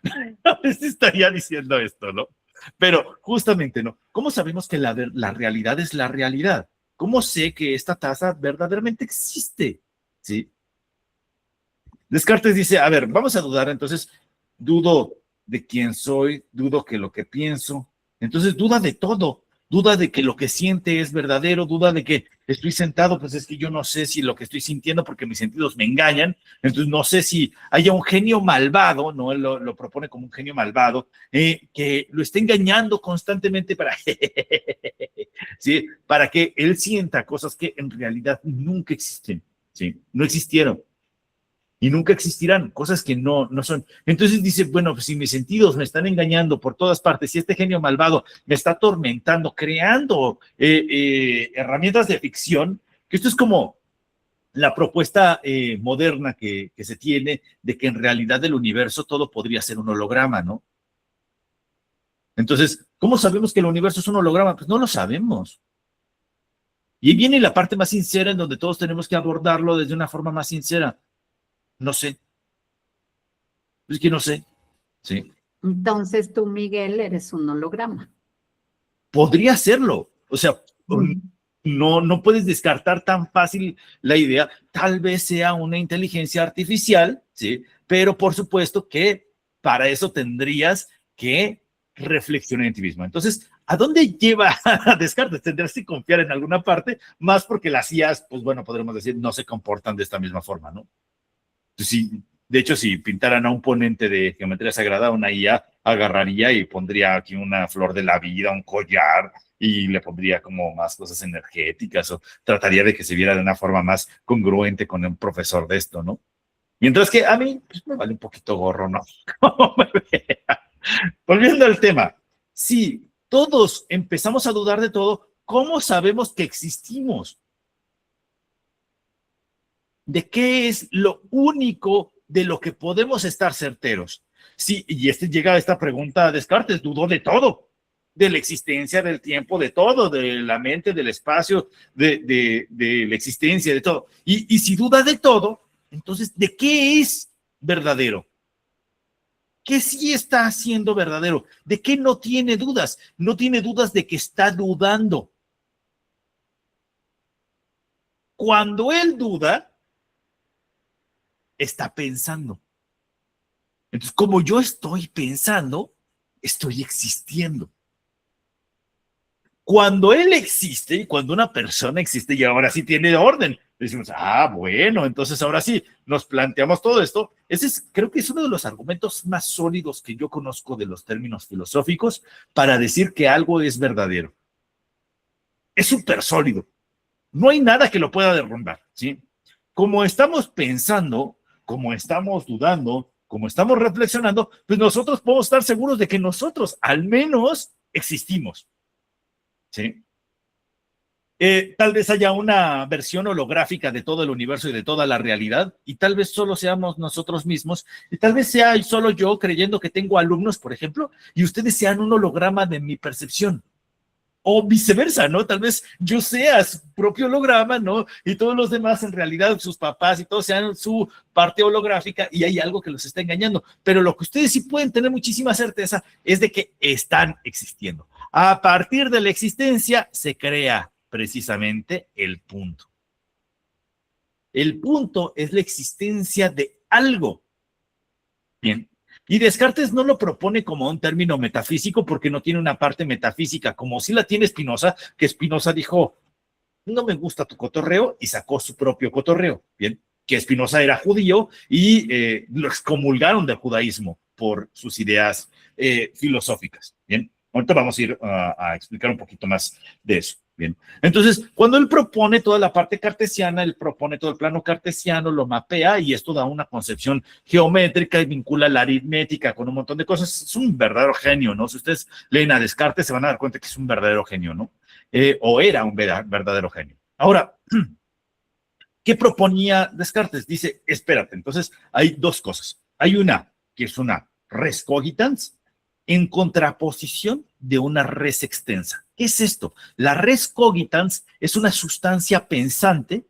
no les estaría diciendo esto, ¿no? Pero justamente, ¿no? ¿Cómo sabemos que la realidad es la realidad? ¿Cómo sé que esta taza verdaderamente existe? ¿Sí? Descartes dice, a ver, vamos a dudar, entonces, dudo de quién soy, dudo que lo que pienso, entonces duda de todo, duda de que lo que siente es verdadero, duda de que estoy sentado, pues es que yo no sé si lo que estoy sintiendo porque mis sentidos me engañan, entonces no sé si haya un genio malvado, ¿no? Él lo propone como un genio malvado, que lo esté engañando constantemente para, ¿sí? Para que él sienta cosas que en realidad nunca existen, ¿sí? No existieron. Y nunca existirán, cosas que no son. Entonces dice, bueno, pues si mis sentidos me están engañando por todas partes, si este genio malvado me está atormentando, creando herramientas de ficción, que esto es como la propuesta moderna que se tiene de que en realidad el universo todo podría ser un holograma, ¿no? Entonces, ¿cómo sabemos que el universo es un holograma? Pues no lo sabemos. Y ahí viene la parte más sincera en donde todos tenemos que abordarlo desde una forma más sincera. No sé. Es que no sé. Sí. Entonces tú, Miguel, eres un holograma. Podría serlo. O sea, no puedes descartar tan fácil la idea. Tal vez sea una inteligencia artificial, ¿sí? Pero por supuesto que para eso tendrías que reflexionar en ti mismo. Entonces, ¿a dónde lleva a Descartes? Tendrás que confiar en alguna parte, más porque las IAs, pues bueno, podremos decir, no se comportan de esta misma forma, ¿no? Sí, de hecho, si pintaran a un ponente de geometría sagrada, una IA agarraría y pondría aquí una flor de la vida, un collar, y le pondría como más cosas energéticas, o trataría de que se viera de una forma más congruente con un profesor de esto, ¿no? Mientras que a mí pues, me vale un poquito gorro, ¿no? Volviendo al tema, si todos empezamos a dudar de todo, ¿cómo sabemos que existimos? ¿De qué es lo único de lo que podemos estar certeros? Sí, y llega a esta pregunta a Descartes, dudó de todo, de la existencia, del tiempo, de todo, de la mente, del espacio, de la existencia, de todo. Y si duda de todo, entonces, ¿de qué es verdadero? ¿Qué sí está siendo verdadero? ¿De qué no tiene dudas? No tiene dudas de que está dudando. Cuando él duda, está pensando. Entonces, como yo estoy pensando, estoy existiendo. Cuando él existe y cuando una persona existe y ahora sí tiene orden, decimos, bueno, entonces ahora sí nos planteamos todo esto. Creo que es uno de los argumentos más sólidos que yo conozco de los términos filosóficos para decir que algo es verdadero. Es súper sólido. No hay nada que lo pueda derrumbar, ¿sí? Como estamos pensando, como estamos dudando, como estamos reflexionando, pues nosotros podemos estar seguros de que nosotros al menos existimos, ¿sí? Tal vez haya una versión holográfica de todo el universo y de toda la realidad, y tal vez solo seamos nosotros mismos, y tal vez sea solo yo creyendo que tengo alumnos, por ejemplo, y ustedes sean un holograma de mi percepción. O viceversa, ¿no? Tal vez yo sea su propio holograma, ¿no? Y todos los demás, en realidad, sus papás y todos sean su parte holográfica y hay algo que los está engañando. Pero lo que ustedes sí pueden tener muchísima certeza es de que están existiendo. A partir de la existencia se crea precisamente el punto. El punto es la existencia de algo. Bien. Y Descartes no lo propone como un término metafísico porque no tiene una parte metafísica, como si la tiene Spinoza, que Spinoza dijo, no me gusta tu cotorreo, y sacó su propio cotorreo, bien, que Spinoza era judío y lo excomulgaron del judaísmo por sus ideas filosóficas, bien. Ahorita vamos a ir a explicar un poquito más de eso. Bien. Entonces, cuando él propone toda la parte cartesiana, él propone todo el plano cartesiano, lo mapea y esto da una concepción geométrica y vincula la aritmética con un montón de cosas. Es un verdadero genio, ¿no? Si ustedes leen a Descartes, se van a dar cuenta que es un verdadero genio, ¿no? O era un verdadero genio. Ahora, ¿qué proponía Descartes? Dice, espérate, entonces hay dos cosas. Hay una que es una res cogitans en contraposición de una res extensa. ¿Qué es esto? La res cogitans es una sustancia pensante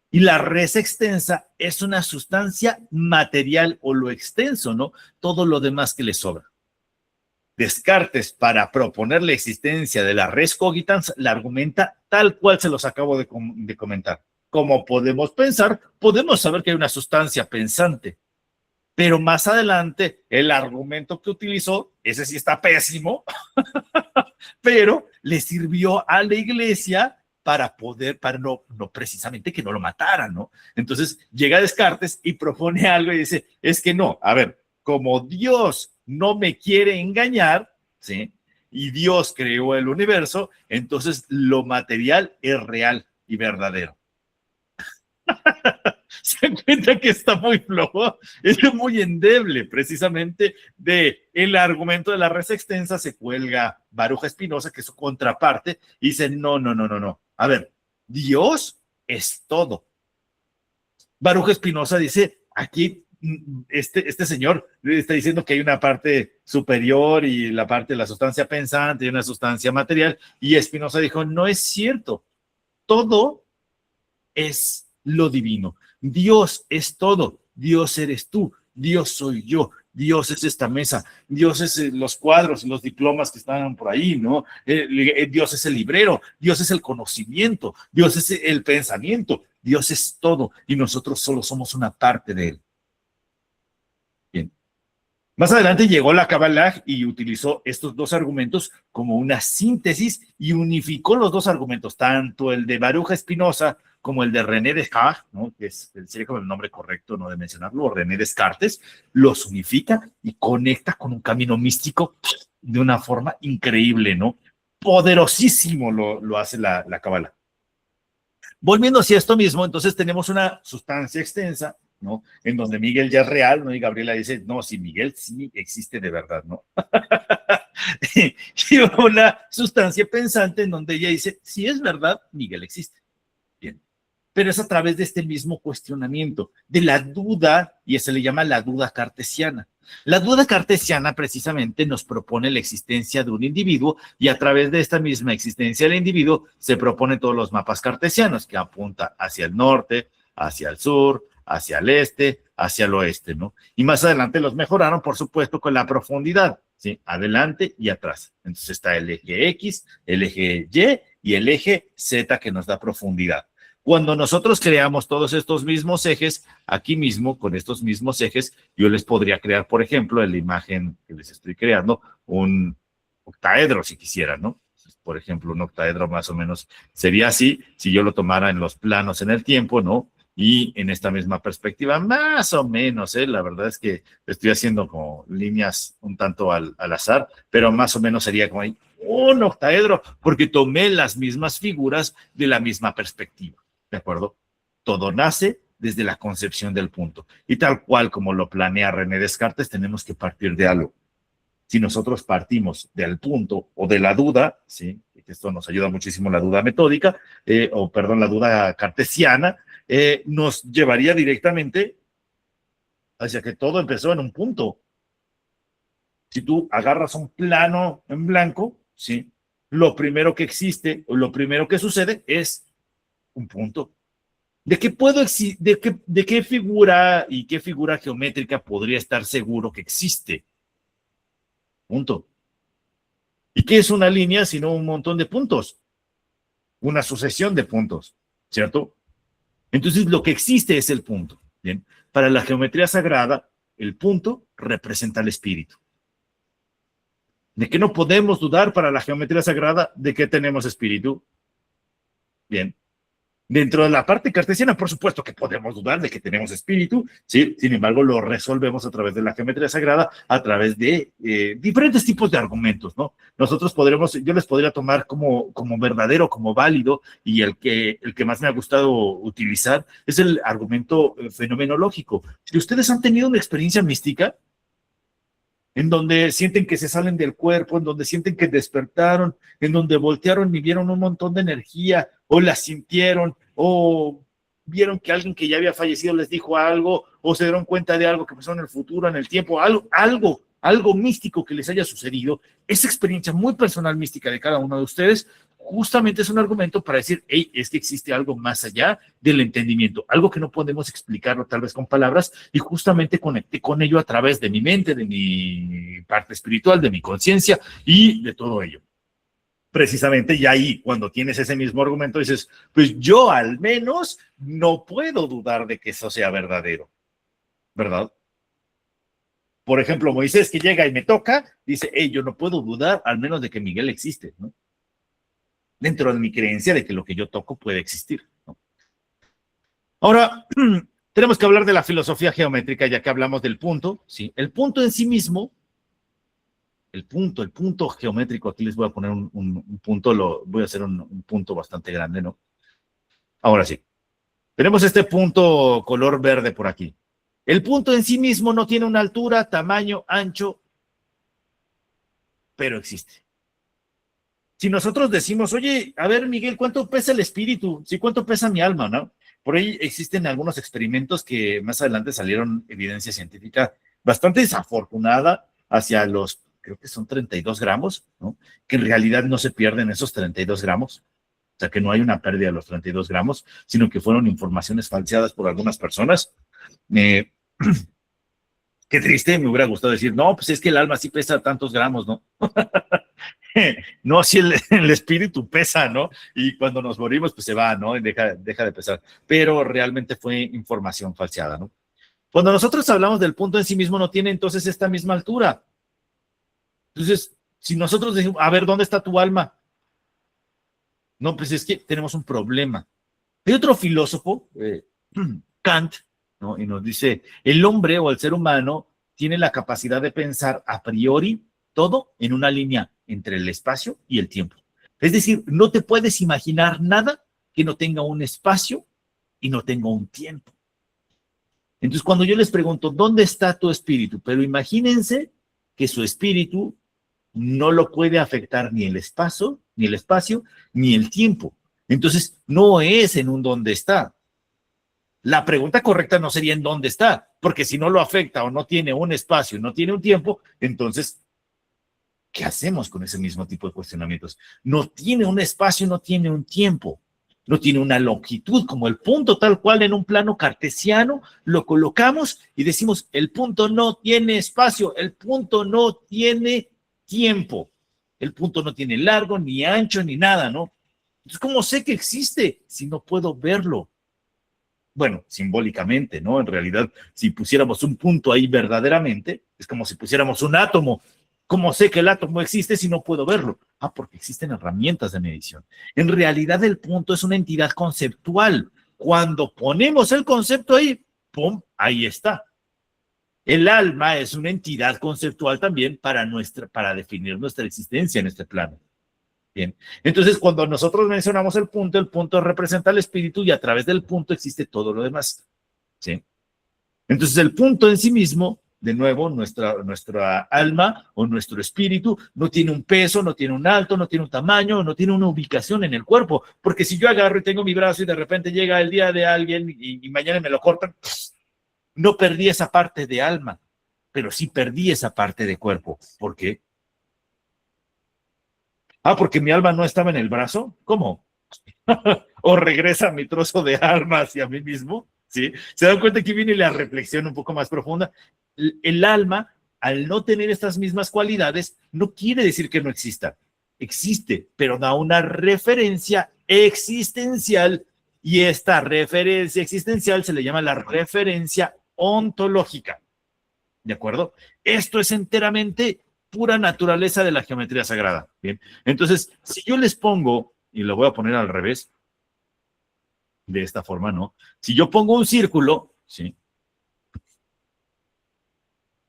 y la res extensa es una sustancia material o lo extenso, ¿no? Todo lo demás que le sobra. Descartes, para proponer la existencia de la res cogitans, la argumenta tal cual se los acabo de comentar. Como podemos pensar, podemos saber que hay una sustancia pensante, pero más adelante el argumento que utilizó, ese sí está pésimo, pero le sirvió a la iglesia para no precisamente que no lo mataran, ¿no? Entonces llega Descartes y propone algo y dice, es que no, a ver, como Dios no me quiere engañar, ¿sí? Y Dios creó el universo, entonces lo material es real y verdadero. Se dan cuenta que está muy flojo, es muy endeble, precisamente de el argumento de la res extensa se cuelga Baruch Spinoza, que es su contraparte, y dice, no. A ver, Dios es todo. Baruch Spinoza dice, aquí este señor está diciendo que hay una parte superior y la parte de la sustancia pensante y una sustancia material, y Spinoza dijo, no es cierto, todo es lo divino. Dios es todo. Dios eres tú. Dios soy yo. Dios es esta mesa. Dios es los cuadros y los diplomas que están por ahí, ¿no? Dios es el librero. Dios es el conocimiento. Dios es el pensamiento. Dios es todo y nosotros solo somos una parte de él. Bien. Más adelante llegó la Kabbalah y utilizó estos dos argumentos como una síntesis y unificó los dos argumentos, tanto el de Baruch Spinoza como el de René Descartes, ¿no? Que sería como el nombre correcto, no de mencionarlo, René Descartes, los unifica y conecta con un camino místico de una forma increíble, ¿no? Poderosísimo lo hace la Kabbalah. Volviendo hacia esto mismo, entonces tenemos una sustancia extensa, ¿no? En donde Miguel ya es real, ¿no? Y Gabriela dice, no, si Miguel sí existe de verdad, ¿no? Y una sustancia pensante en donde ella dice, si es verdad, Miguel existe. Bien. Pero es a través de este mismo cuestionamiento, de la duda, y se le llama la duda cartesiana. La duda cartesiana precisamente nos propone la existencia de un individuo y a través de esta misma existencia del individuo se proponen todos los mapas cartesianos que apunta hacia el norte, hacia el sur, hacia el este, hacia el oeste, ¿no? Y más adelante los mejoraron, por supuesto, con la profundidad, ¿sí? Adelante y atrás. Entonces está el eje X, el eje Y y el eje Z que nos da profundidad. Cuando nosotros creamos todos estos mismos ejes, aquí mismo, con estos mismos ejes, yo les podría crear, por ejemplo, en la imagen que les estoy creando, un octaedro, si quisieran, ¿no? Por ejemplo, un octaedro más o menos sería así, si yo lo tomara en los planos en el tiempo, ¿no? Y en esta misma perspectiva, más o menos, la verdad es que estoy haciendo como líneas un tanto al azar, pero más o menos sería como ahí un octaedro, porque tomé las mismas figuras de la misma perspectiva. ¿De acuerdo? Todo nace desde la concepción del punto. Y tal cual como lo planea René Descartes, tenemos que partir de algo. Si nosotros partimos del punto o de la duda, ¿sí? Esto nos ayuda muchísimo la duda metódica, la duda cartesiana, nos llevaría directamente hacia que todo empezó en un punto. Si tú agarras un plano en blanco, ¿sí? Lo primero que existe o lo primero que sucede es un punto. ¿De qué figura y qué figura geométrica podría estar seguro que existe? Punto. ¿Y qué es una línea sino un montón de puntos? Una sucesión de puntos, ¿cierto? Entonces lo que existe es el punto. ¿Bien? Para la geometría sagrada, el punto representa el espíritu. ¿De qué no podemos dudar para la geometría sagrada? ¿De qué tenemos espíritu? Bien. Dentro de la parte cartesiana, por supuesto que podemos dudar de que tenemos espíritu, ¿sí? Sin embargo, lo resolvemos a través de la geometría sagrada, a través de diferentes tipos de argumentos, ¿no? Yo les podría tomar como verdadero, como válido, y el que más me ha gustado utilizar es el argumento fenomenológico. Si ustedes han tenido una experiencia mística, en donde sienten que se salen del cuerpo, en donde sienten que despertaron, en donde voltearon y vieron un montón de energía, o la sintieron, o vieron que alguien que ya había fallecido les dijo algo, o se dieron cuenta de algo que pasó en el futuro, en el tiempo, algo místico que les haya sucedido. Esa experiencia muy personal mística de cada uno de ustedes justamente es un argumento para decir, hey, es que existe algo más allá del entendimiento, algo que no podemos explicarlo tal vez con palabras, y justamente conecté con ello a través de mi mente, de mi parte espiritual, de mi conciencia y de todo ello. Precisamente, y ahí cuando tienes ese mismo argumento dices, pues yo al menos no puedo dudar de que eso sea verdadero, ¿verdad? Por ejemplo, Moisés, que llega y me toca, dice, hey, yo no puedo dudar al menos de que Miguel existe, ¿no? Dentro de mi creencia de que lo que yo toco puede existir, ¿no? Ahora, tenemos que hablar de la filosofía geométrica, ya que hablamos del punto, ¿sí? El punto en sí mismo, el punto geométrico, aquí les voy a poner un punto, voy a hacer un punto bastante grande, ¿no? Ahora sí, tenemos este punto color verde por aquí. El punto en sí mismo no tiene una altura, tamaño, ancho, pero existe. Si nosotros decimos, oye, a ver, Miguel, ¿cuánto pesa el espíritu? Sí, ¿cuánto pesa mi alma, no? Por ahí existen algunos experimentos que más adelante salieron evidencia científica bastante desafortunada hacia los, creo que son 32 gramos, ¿no? Que en realidad no se pierden esos 32 gramos. O sea, que no hay una pérdida de los 32 gramos, sino que fueron informaciones falseadas por algunas personas. Qué triste, me hubiera gustado decir, no, pues es que el alma sí pesa tantos gramos, ¿no? No, si el espíritu pesa, ¿no? Y cuando nos morimos, pues se va, ¿no? Y deja de pesar. Pero realmente fue información falseada, ¿no? Cuando nosotros hablamos del punto en sí mismo, no tiene entonces esta misma altura. Entonces, si nosotros decimos, a ver, ¿dónde está tu alma? No, pues es que tenemos un problema. Hay otro filósofo, Kant, ¿no? Y nos dice, el hombre o el ser humano tiene la capacidad de pensar a priori todo en una línea entre el espacio y el tiempo. Es decir, no te puedes imaginar nada que no tenga un espacio y no tenga un tiempo. Entonces, cuando yo les pregunto, ¿dónde está tu espíritu? Pero imagínense que su espíritu no lo puede afectar ni el espacio, ni el tiempo. Entonces, no es en un dónde está. La pregunta correcta no sería en dónde está, porque si no lo afecta o no tiene un espacio, no tiene un tiempo, entonces, ¿qué hacemos con ese mismo tipo de cuestionamientos? No tiene un espacio, no tiene un tiempo, no tiene una longitud, como el punto tal cual en un plano cartesiano, lo colocamos y decimos, el punto no tiene espacio, el punto no tiene tiempo, el punto no tiene largo, ni ancho, ni nada, ¿no? Entonces, ¿cómo sé que existe si no puedo verlo? Bueno, simbólicamente, ¿no? En realidad, si pusiéramos un punto ahí verdaderamente, es como si pusiéramos un átomo. ¿Cómo sé que el átomo existe si no puedo verlo? Ah, porque existen herramientas de medición. En realidad, el punto es una entidad conceptual. Cuando ponemos el concepto ahí, ¡pum!, ahí está. El alma es una entidad conceptual también para definir nuestra existencia en este plano. Bien, entonces cuando nosotros mencionamos el punto representa el espíritu y a través del punto existe todo lo demás, ¿sí? Entonces el punto en sí mismo, de nuevo, nuestra alma o nuestro espíritu no tiene un peso, no tiene un alto, no tiene un tamaño, no tiene una ubicación en el cuerpo, porque si yo agarro y tengo mi brazo y de repente llega el día de alguien y mañana me lo cortan, no perdí esa parte de alma, pero sí perdí esa parte de cuerpo. ¿Por qué? Ah, porque mi alma no estaba en el brazo. ¿Cómo? O regresa mi trozo de alma hacia mí mismo, ¿sí? Se dan cuenta que viene la reflexión un poco más profunda. El alma, al no tener estas mismas cualidades, no quiere decir que no exista. Existe, pero da una referencia existencial y esta referencia existencial se le llama la referencia ontológica. ¿De acuerdo? Esto es enteramente pura naturaleza de la geometría sagrada. Bien, entonces, si yo les pongo, y lo voy a poner al revés, de esta forma, ¿no? Si yo pongo un círculo, ¿sí?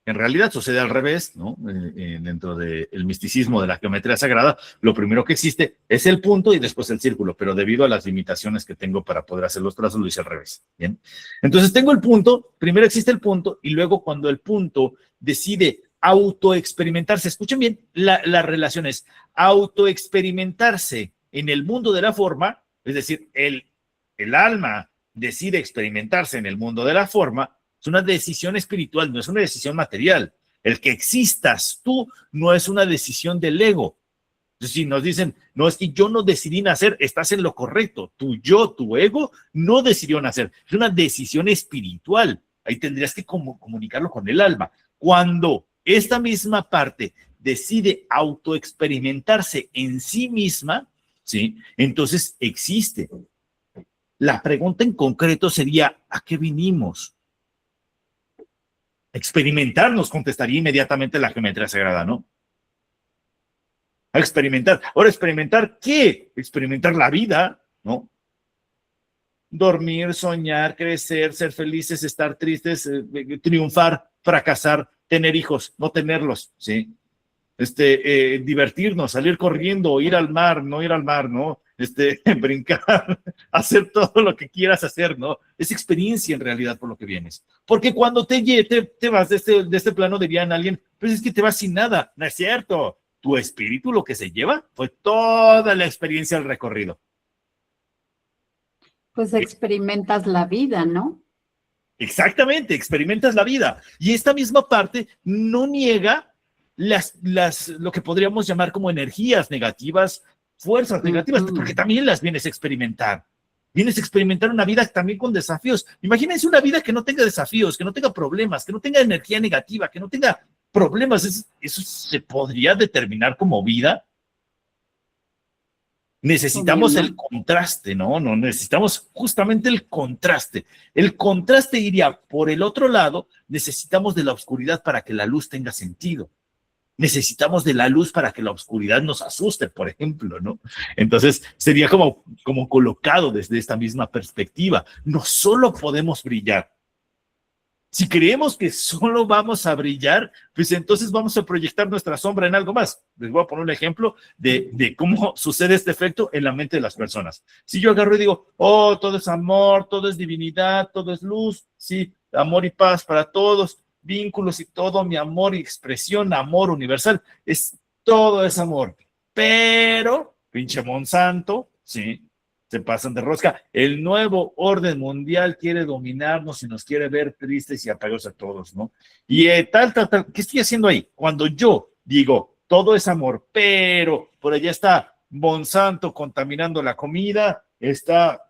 En realidad sucede al revés, ¿no? Dentro del misticismo de la geometría sagrada, lo primero que existe es el punto y después el círculo, pero debido a las limitaciones que tengo para poder hacer los trazos, lo hice al revés, ¿bien? Entonces tengo el punto, primero existe el punto, y luego cuando el punto decide autoexperimentarse, escuchen bien la relación es autoexperimentarse en el mundo de la forma, es decir, el alma decide experimentarse en el mundo de la forma. Es una decisión espiritual, no es una decisión material. El que existas tú no es una decisión del ego. Si nos dicen, no, es que yo no decidí nacer, estás en lo correcto. Tu yo, tu ego, no decidió nacer. Es una decisión espiritual. Ahí tendrías que comunicarlo con el alma. Cuando esta misma parte decide autoexperimentarse en sí misma, ¿sí? Entonces existe. La pregunta en concreto sería, ¿a qué vinimos? Experimentar, nos contestaría inmediatamente la geometría sagrada, ¿no? A experimentar. Ahora, ¿experimentar qué? Experimentar la vida, ¿no? Dormir, soñar, crecer, ser felices, estar tristes, triunfar, fracasar, tener hijos, no tenerlos, ¿sí? Divertirnos, salir corriendo, ir al mar, no ir al mar, ¿no? Brincar, hacer todo lo que quieras hacer, ¿no? Es experiencia en realidad por lo que vienes. Porque cuando te vas de este plano, dirían alguien, pues es que te vas sin nada. No es cierto. Tu espíritu lo que se lleva fue toda la experiencia del recorrido. Pues experimentas la vida, ¿no? Exactamente, experimentas la vida. Y esta misma parte no niega lo que podríamos llamar como energías negativas, fuerzas negativas, porque también las vienes a experimentar. Vienes a experimentar una vida también con desafíos. Imagínense una vida que no tenga desafíos, que no tenga problemas, que no tenga energía negativa, que no tenga problemas. ¿Eso se podría determinar como vida? Necesitamos el contraste, ¿no? No necesitamos justamente el contraste. El contraste iría por el otro lado, necesitamos de la oscuridad para que la luz tenga sentido. Necesitamos de la luz para que la oscuridad nos asuste, por ejemplo, ¿no? Entonces, sería como colocado desde esta misma perspectiva. No solo podemos brillar. Si creemos que solo vamos a brillar, pues entonces vamos a proyectar nuestra sombra en algo más. Les voy a poner un ejemplo de cómo sucede este efecto en la mente de las personas. Si yo agarro y digo, oh, todo es amor, todo es divinidad, todo es luz, sí, amor y paz para todos, vínculos y todo, mi amor y expresión, amor universal, todo es amor. Pero, pinche Monsanto, sí, se pasan de rosca. El nuevo orden mundial quiere dominarnos y nos quiere ver tristes y apagados a todos, ¿no? Y tal. ¿Qué estoy haciendo ahí? Cuando yo digo, todo es amor, pero por allá está Monsanto contaminando la comida, está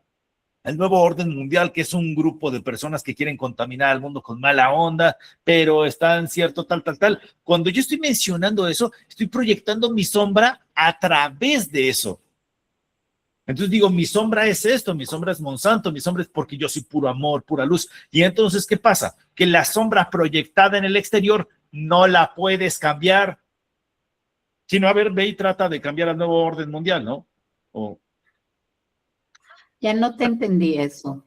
el nuevo orden mundial, que es un grupo de personas que quieren contaminar al mundo con mala onda, pero están cierto, tal. Cuando yo estoy mencionando eso, estoy proyectando mi sombra a través de eso. Entonces digo, mi sombra es esto, mi sombra es Monsanto, mi sombra es porque yo soy puro amor, pura luz. Y entonces, ¿qué pasa? Que la sombra proyectada en el exterior no la puedes cambiar. Sino, a ver, ve y trata de cambiar al nuevo orden mundial, ¿no? Ya no te entendí eso.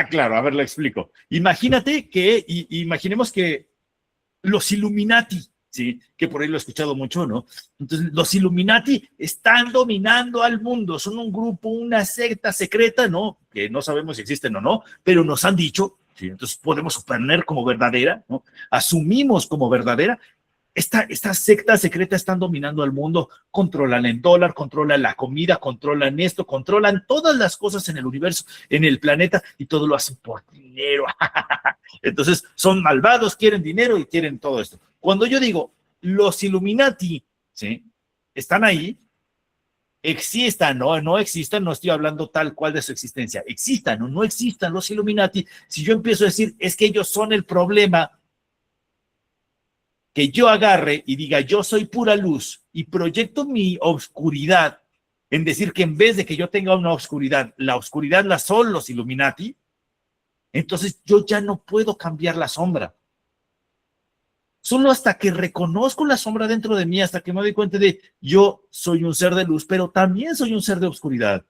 Claro, a ver, lo explico. Imaginemos que los Illuminati, ¿sí? Que por ahí lo he escuchado mucho, ¿no? Entonces, los Illuminati están dominando al mundo, son un grupo, una secta secreta, ¿no? Que no sabemos si existen o no, pero nos han dicho, ¿sí? Entonces podemos suponer como verdadera, ¿no? Asumimos como verdadera. Esta secta secreta están dominando al mundo, controlan el dólar, controlan la comida, controlan esto, controlan todas las cosas en el universo, en el planeta, y todo lo hacen por dinero. Entonces, son malvados, quieren dinero y quieren todo esto. Cuando yo digo, los Illuminati, ¿sí? Están ahí, existan o no existan, no estoy hablando tal cual de su existencia, existan o no existan los Illuminati, si yo empiezo a decir, es que ellos son el problema, que yo agarre y diga, yo soy pura luz y proyecto mi oscuridad en decir que en vez de que yo tenga una oscuridad, la oscuridad la son los Illuminati, entonces yo ya no puedo cambiar la sombra. Solo hasta que reconozco la sombra dentro de mí, hasta que me doy cuenta de yo soy un ser de luz, pero también soy un ser de oscuridad.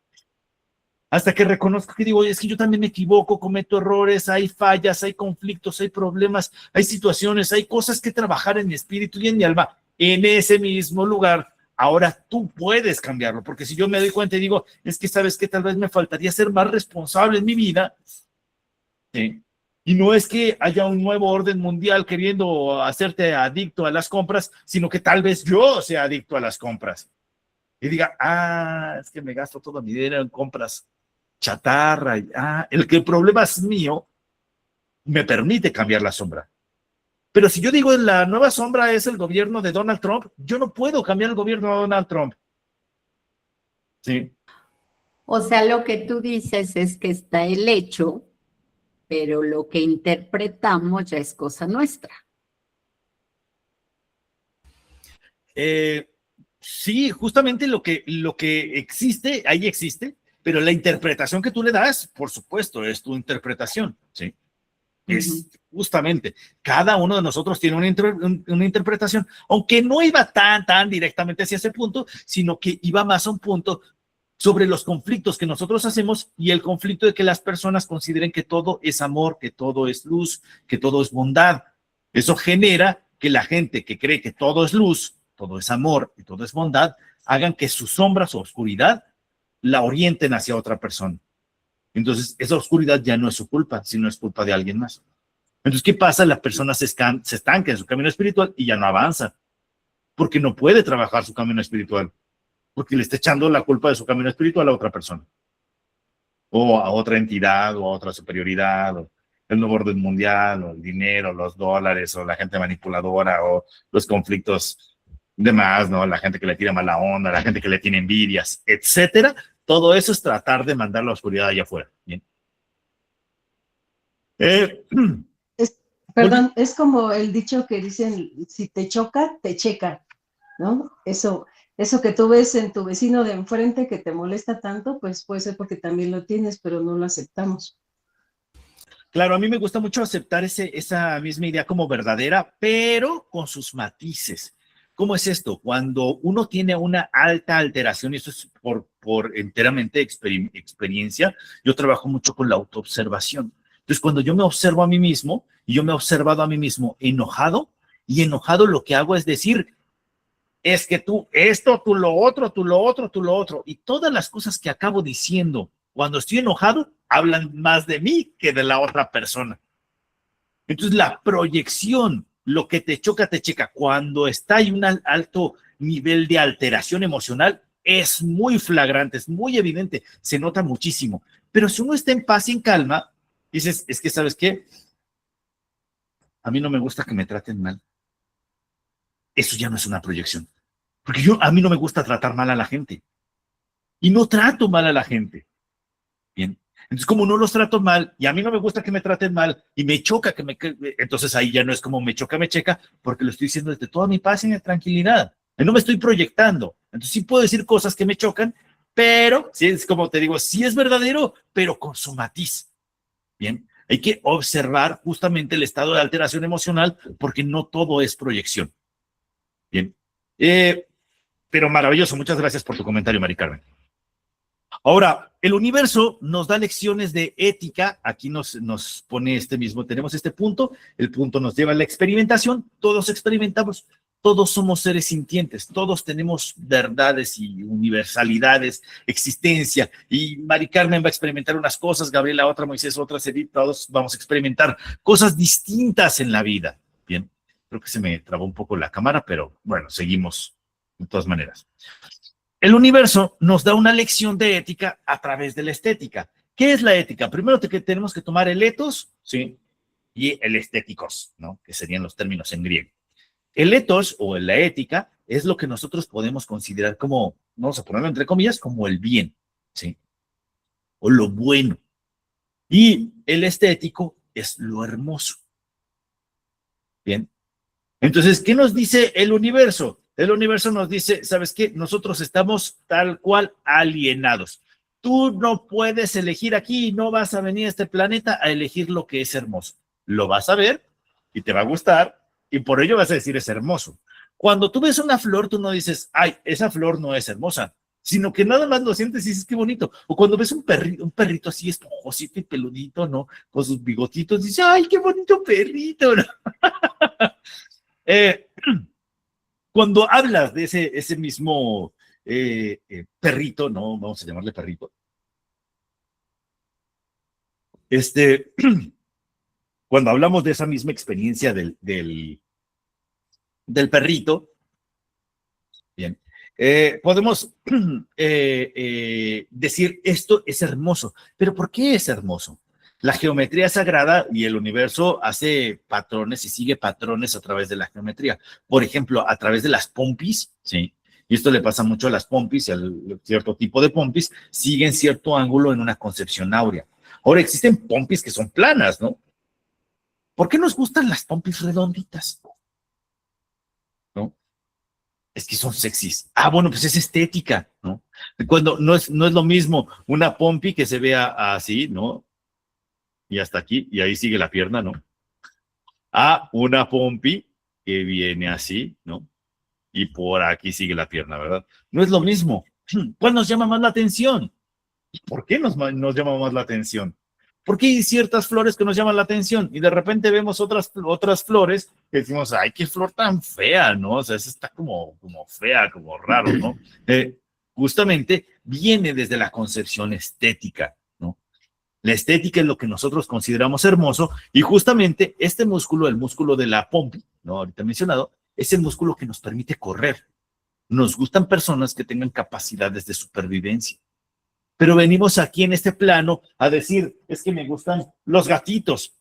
hasta que reconozco que digo, es que yo también me equivoco, cometo errores, hay fallas, hay conflictos, hay problemas, hay situaciones, hay cosas que trabajar en mi espíritu y en mi alma. En ese mismo lugar, ahora tú puedes cambiarlo, porque si yo me doy cuenta y digo, es que sabes que tal vez me faltaría ser más responsable en mi vida, ¿sí? Y no es que haya un nuevo orden mundial queriendo hacerte adicto a las compras, sino que tal vez yo sea adicto a las compras. Y diga, es que me gasto todo mi dinero en compras chatarra. El problema es mío, me permite cambiar la sombra. Pero si yo digo, la nueva sombra es el gobierno de Donald Trump, yo no puedo cambiar el gobierno de Donald Trump. Sí. O sea, lo que tú dices es que está el hecho, pero lo que interpretamos ya es cosa nuestra. Sí, justamente lo que existe, ahí existe, pero la interpretación que tú le das, por supuesto, es tu interpretación, ¿sí? Es justamente, cada uno de nosotros tiene una interpretación, aunque no iba tan directamente hacia ese punto, sino que iba más a un punto sobre los conflictos que nosotros hacemos y el conflicto de que las personas consideren que todo es amor, que todo es luz, que todo es bondad. Eso genera que la gente que cree que todo es luz, todo es amor y todo es bondad, hagan que su sombra, su oscuridad, la orienten hacia otra persona. Entonces, esa oscuridad ya no es su culpa, sino es culpa de alguien más. Entonces, ¿qué pasa? La persona se estanca en su camino espiritual y ya no avanza, porque no puede trabajar su camino espiritual, porque le está echando la culpa de su camino espiritual a otra persona, o a otra entidad, o a otra superioridad, o el nuevo orden mundial, o el dinero, los dólares, o la gente manipuladora, o los conflictos demás, ¿no? La gente que le tira mala onda, la gente que le tiene envidias, etcétera. Todo eso es tratar de mandar la oscuridad allá afuera. Bien. Perdón, es como el dicho que dicen, si te choca, te checa, ¿no? Eso que tú ves en tu vecino de enfrente que te molesta tanto, pues puede ser porque también lo tienes, pero no lo aceptamos. Claro, a mí me gusta mucho aceptar esa misma idea como verdadera, pero con sus matices. ¿Cómo es esto? Cuando uno tiene una alta alteración, y eso es por enteramente experiencia, yo trabajo mucho con la autoobservación. Entonces, cuando yo me observo a mí mismo, y yo me he observado a mí mismo enojado, y enojado lo que hago es decir, es que tú esto, tú lo otro, tú lo otro, tú lo otro, y todas las cosas que acabo diciendo cuando estoy enojado, hablan más de mí que de la otra persona. Entonces, la proyección, lo que te choca, te checa. Cuando está en un alto nivel de alteración emocional, es muy flagrante, es muy evidente, se nota muchísimo. Pero si uno está en paz y en calma, dices, es que, ¿sabes qué? A mí no me gusta que me traten mal. Eso ya no es una proyección. Porque a mí no me gusta tratar mal a la gente. Y no trato mal a la gente. Bien. Entonces, como no los trato mal y a mí no me gusta que me traten mal y me choca entonces ahí ya no es como me choca, me checa, porque lo estoy diciendo desde toda mi paz y mi tranquilidad. Y no me estoy proyectando. Entonces sí puedo decir cosas que me chocan, pero sí es como te digo, sí es verdadero, pero con su matiz. Bien. Hay que observar justamente el estado de alteración emocional porque no todo es proyección. Bien. Pero maravilloso. Muchas gracias por tu comentario, Mari Carmen. Ahora, el universo nos da lecciones de ética. Aquí nos pone tenemos este punto. El punto nos lleva a la experimentación. Todos experimentamos. Todos somos seres sintientes. Todos tenemos verdades y universalidades, existencia. Y Mari Carmen va a experimentar unas cosas, Gabriela otra, Moisés otras, Edith, todos vamos a experimentar cosas distintas en la vida. Bien, creo que se me trabó un poco la cámara, pero bueno, seguimos de todas maneras. El universo nos da una lección de ética a través de la estética. ¿Qué es la ética? Primero tenemos que tomar el ethos, ¿sí? Y el estéticos, ¿no? Que serían los términos en griego. El ethos o la ética es lo que nosotros podemos considerar como, vamos a ponerlo entre comillas, como el bien, ¿sí? O lo bueno. Y el estético es lo hermoso. Bien. Entonces, ¿qué nos dice el universo? El universo nos dice, ¿sabes qué? Nosotros estamos tal cual alienados. Tú no puedes elegir aquí, no vas a venir a este planeta a elegir lo que es hermoso. Lo vas a ver y te va a gustar y por ello vas a decir es hermoso. Cuando tú ves una flor, tú no dices, ay, esa flor no es hermosa. sino que nada más lo sientes y dices, qué bonito. O cuando ves un perrito así esponjosito y peludito, ¿no? Con sus bigotitos, dices, ay, qué bonito perrito, ¿no? Eh, Cuando hablas de ese mismo perrito, ¿no? Vamos a llamarle perrito. Cuando hablamos de esa misma experiencia del perrito, bien, podemos decir esto es hermoso. ¿Pero por qué es hermoso? La geometría sagrada y el universo hace patrones y sigue patrones a través de la geometría. Por ejemplo, a través de las pompis, ¿sí? Y esto le pasa mucho a las pompis, a cierto tipo de pompis, siguen cierto ángulo en una concepción áurea. Ahora existen pompis que son planas, ¿no? ¿Por qué nos gustan las pompis redonditas? ¿No? Es que son sexys. Ah, bueno, pues es estética, ¿no? Cuando no es lo mismo una pompi que se vea así, ¿no? Y hasta aquí, y ahí sigue la pierna, ¿no? A una pompi que viene así, ¿no? Y por aquí sigue la pierna, ¿verdad? No es lo mismo. ¿Cuál nos llama más la atención? ¿Por qué nos llama más la atención? Porque hay ciertas flores que nos llaman la atención y de repente vemos otras flores que decimos, ay, qué flor tan fea, ¿no? O sea, esa está como fea, como raro, ¿no? Justamente viene desde la concepción estética, ¿no? La estética es lo que nosotros consideramos hermoso y justamente este músculo, el músculo de la pompi, ¿no? Ahorita mencionado, es el músculo que nos permite correr. Nos gustan personas que tengan capacidades de supervivencia. Pero venimos aquí en este plano a decir, es que me gustan los gatitos.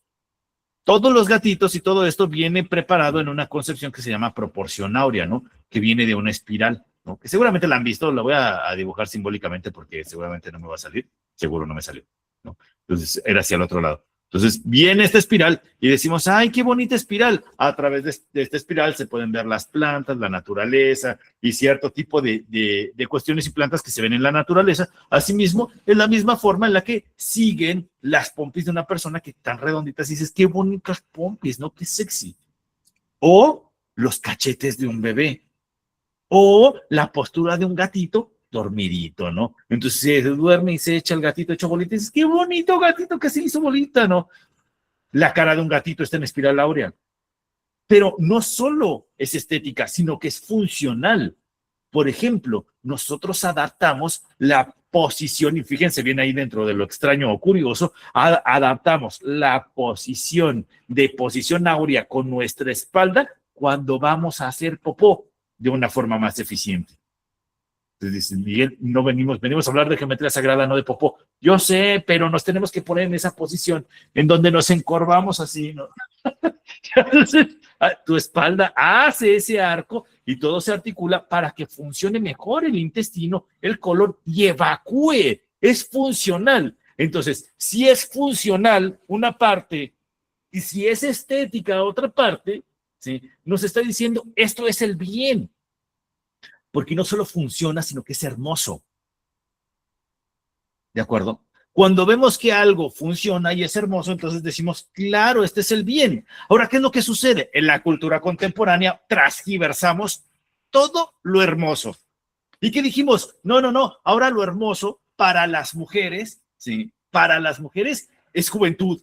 Todos los gatitos y todo esto viene preparado en una concepción que se llama proporción áurea, ¿no? Que viene de una espiral, ¿no? Que seguramente la han visto, la voy a dibujar simbólicamente porque seguramente no me va a salir, seguro no me salió, ¿no? Entonces era hacia el otro lado. Entonces viene esta espiral y decimos, ay, qué bonita espiral. A través de esta espiral se pueden ver las plantas, la naturaleza y cierto tipo de cuestiones y plantas que se ven en la naturaleza. Asimismo, es la misma forma en la que siguen las pompis de una persona que están redonditas y dices, qué bonitas pompis, ¿no? Qué sexy. O los cachetes de un bebé. O la postura de un gatito dormidito, ¿no? Entonces se duerme y se echa el gatito hecho bolita y dices, qué bonito gatito que se hizo bolita, ¿no? La cara de un gatito está en espiral áurea. Pero no solo es estética, sino que es funcional. Por ejemplo, nosotros adaptamos la posición, y fíjense bien ahí dentro de lo extraño o curioso, adaptamos la posición áurea con nuestra espalda cuando vamos a hacer popó de una forma más eficiente. Entonces dicen, Miguel, no venimos a hablar de geometría sagrada, no de popó. Yo sé, pero nos tenemos que poner en esa posición en donde nos encorvamos así, ¿no? Entonces, tu espalda hace ese arco y todo se articula para que funcione mejor el intestino, el colon y evacúe. Es funcional. Entonces, si es funcional una parte y si es estética otra parte, ¿sí? Nos está diciendo, esto es el bien. Porque no solo funciona, sino que es hermoso. ¿De acuerdo? Cuando vemos que algo funciona y es hermoso, entonces decimos, claro, este es el bien. Ahora, ¿qué es lo que sucede? En la cultura contemporánea transgiversamos todo lo hermoso. ¿Y qué dijimos? No, ahora lo hermoso para las mujeres, ¿sí? Para las mujeres es juventud,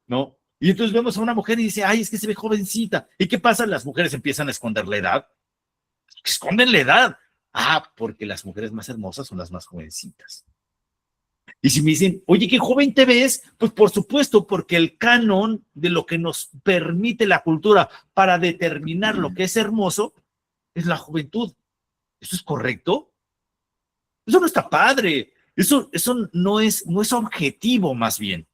¿no? Y entonces vemos a una mujer y dice, ay, es que se ve jovencita. ¿Y qué pasa? Las mujeres empiezan a esconder la edad. Esconden la edad. Ah, porque las mujeres más hermosas son las más jovencitas. Y si me dicen, oye, qué joven te ves, pues por supuesto, porque el canon de lo que nos permite la cultura para determinar lo que es hermoso es la juventud. ¿Eso es correcto? Eso no está padre. Eso no es objetivo, más bien.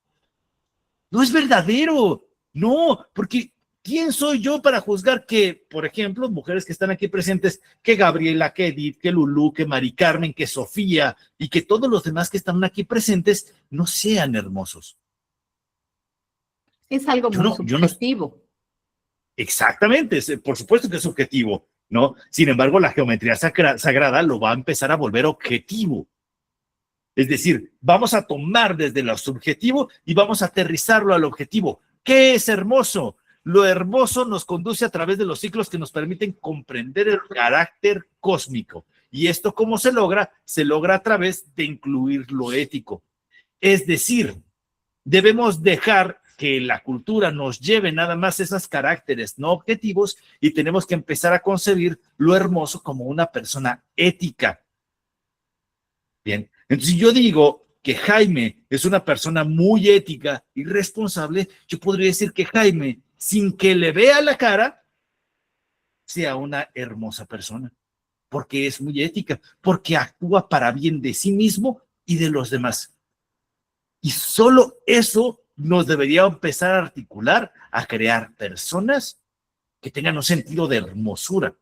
No es verdadero. No, porque ¿quién soy yo para juzgar que, por ejemplo, mujeres que están aquí presentes, que Gabriela, que Edith, que Lulú, que Mari Carmen, que Sofía y que todos los demás que están aquí presentes no sean hermosos? Es algo muy subjetivo. Exactamente, por supuesto que es subjetivo, ¿no? Sin embargo, la geometría sagrada lo va a empezar a volver objetivo. Es decir, vamos a tomar desde lo subjetivo y vamos a aterrizarlo al objetivo. ¿Qué es hermoso? Lo hermoso nos conduce a través de los ciclos que nos permiten comprender el carácter cósmico. ¿Y esto cómo se logra? Se logra a través de incluir lo ético. Es decir, debemos dejar que la cultura nos lleve nada más esos caracteres no objetivos y tenemos que empezar a concebir lo hermoso como una persona ética. Bien, entonces yo digo que Jaime es una persona muy ética y responsable, yo podría decir que Jaime, sin que le vea la cara, sea una hermosa persona, porque es muy ética, porque actúa para bien de sí mismo y de los demás. Y solo eso nos debería empezar a articular, a crear personas que tengan un sentido de hermosura.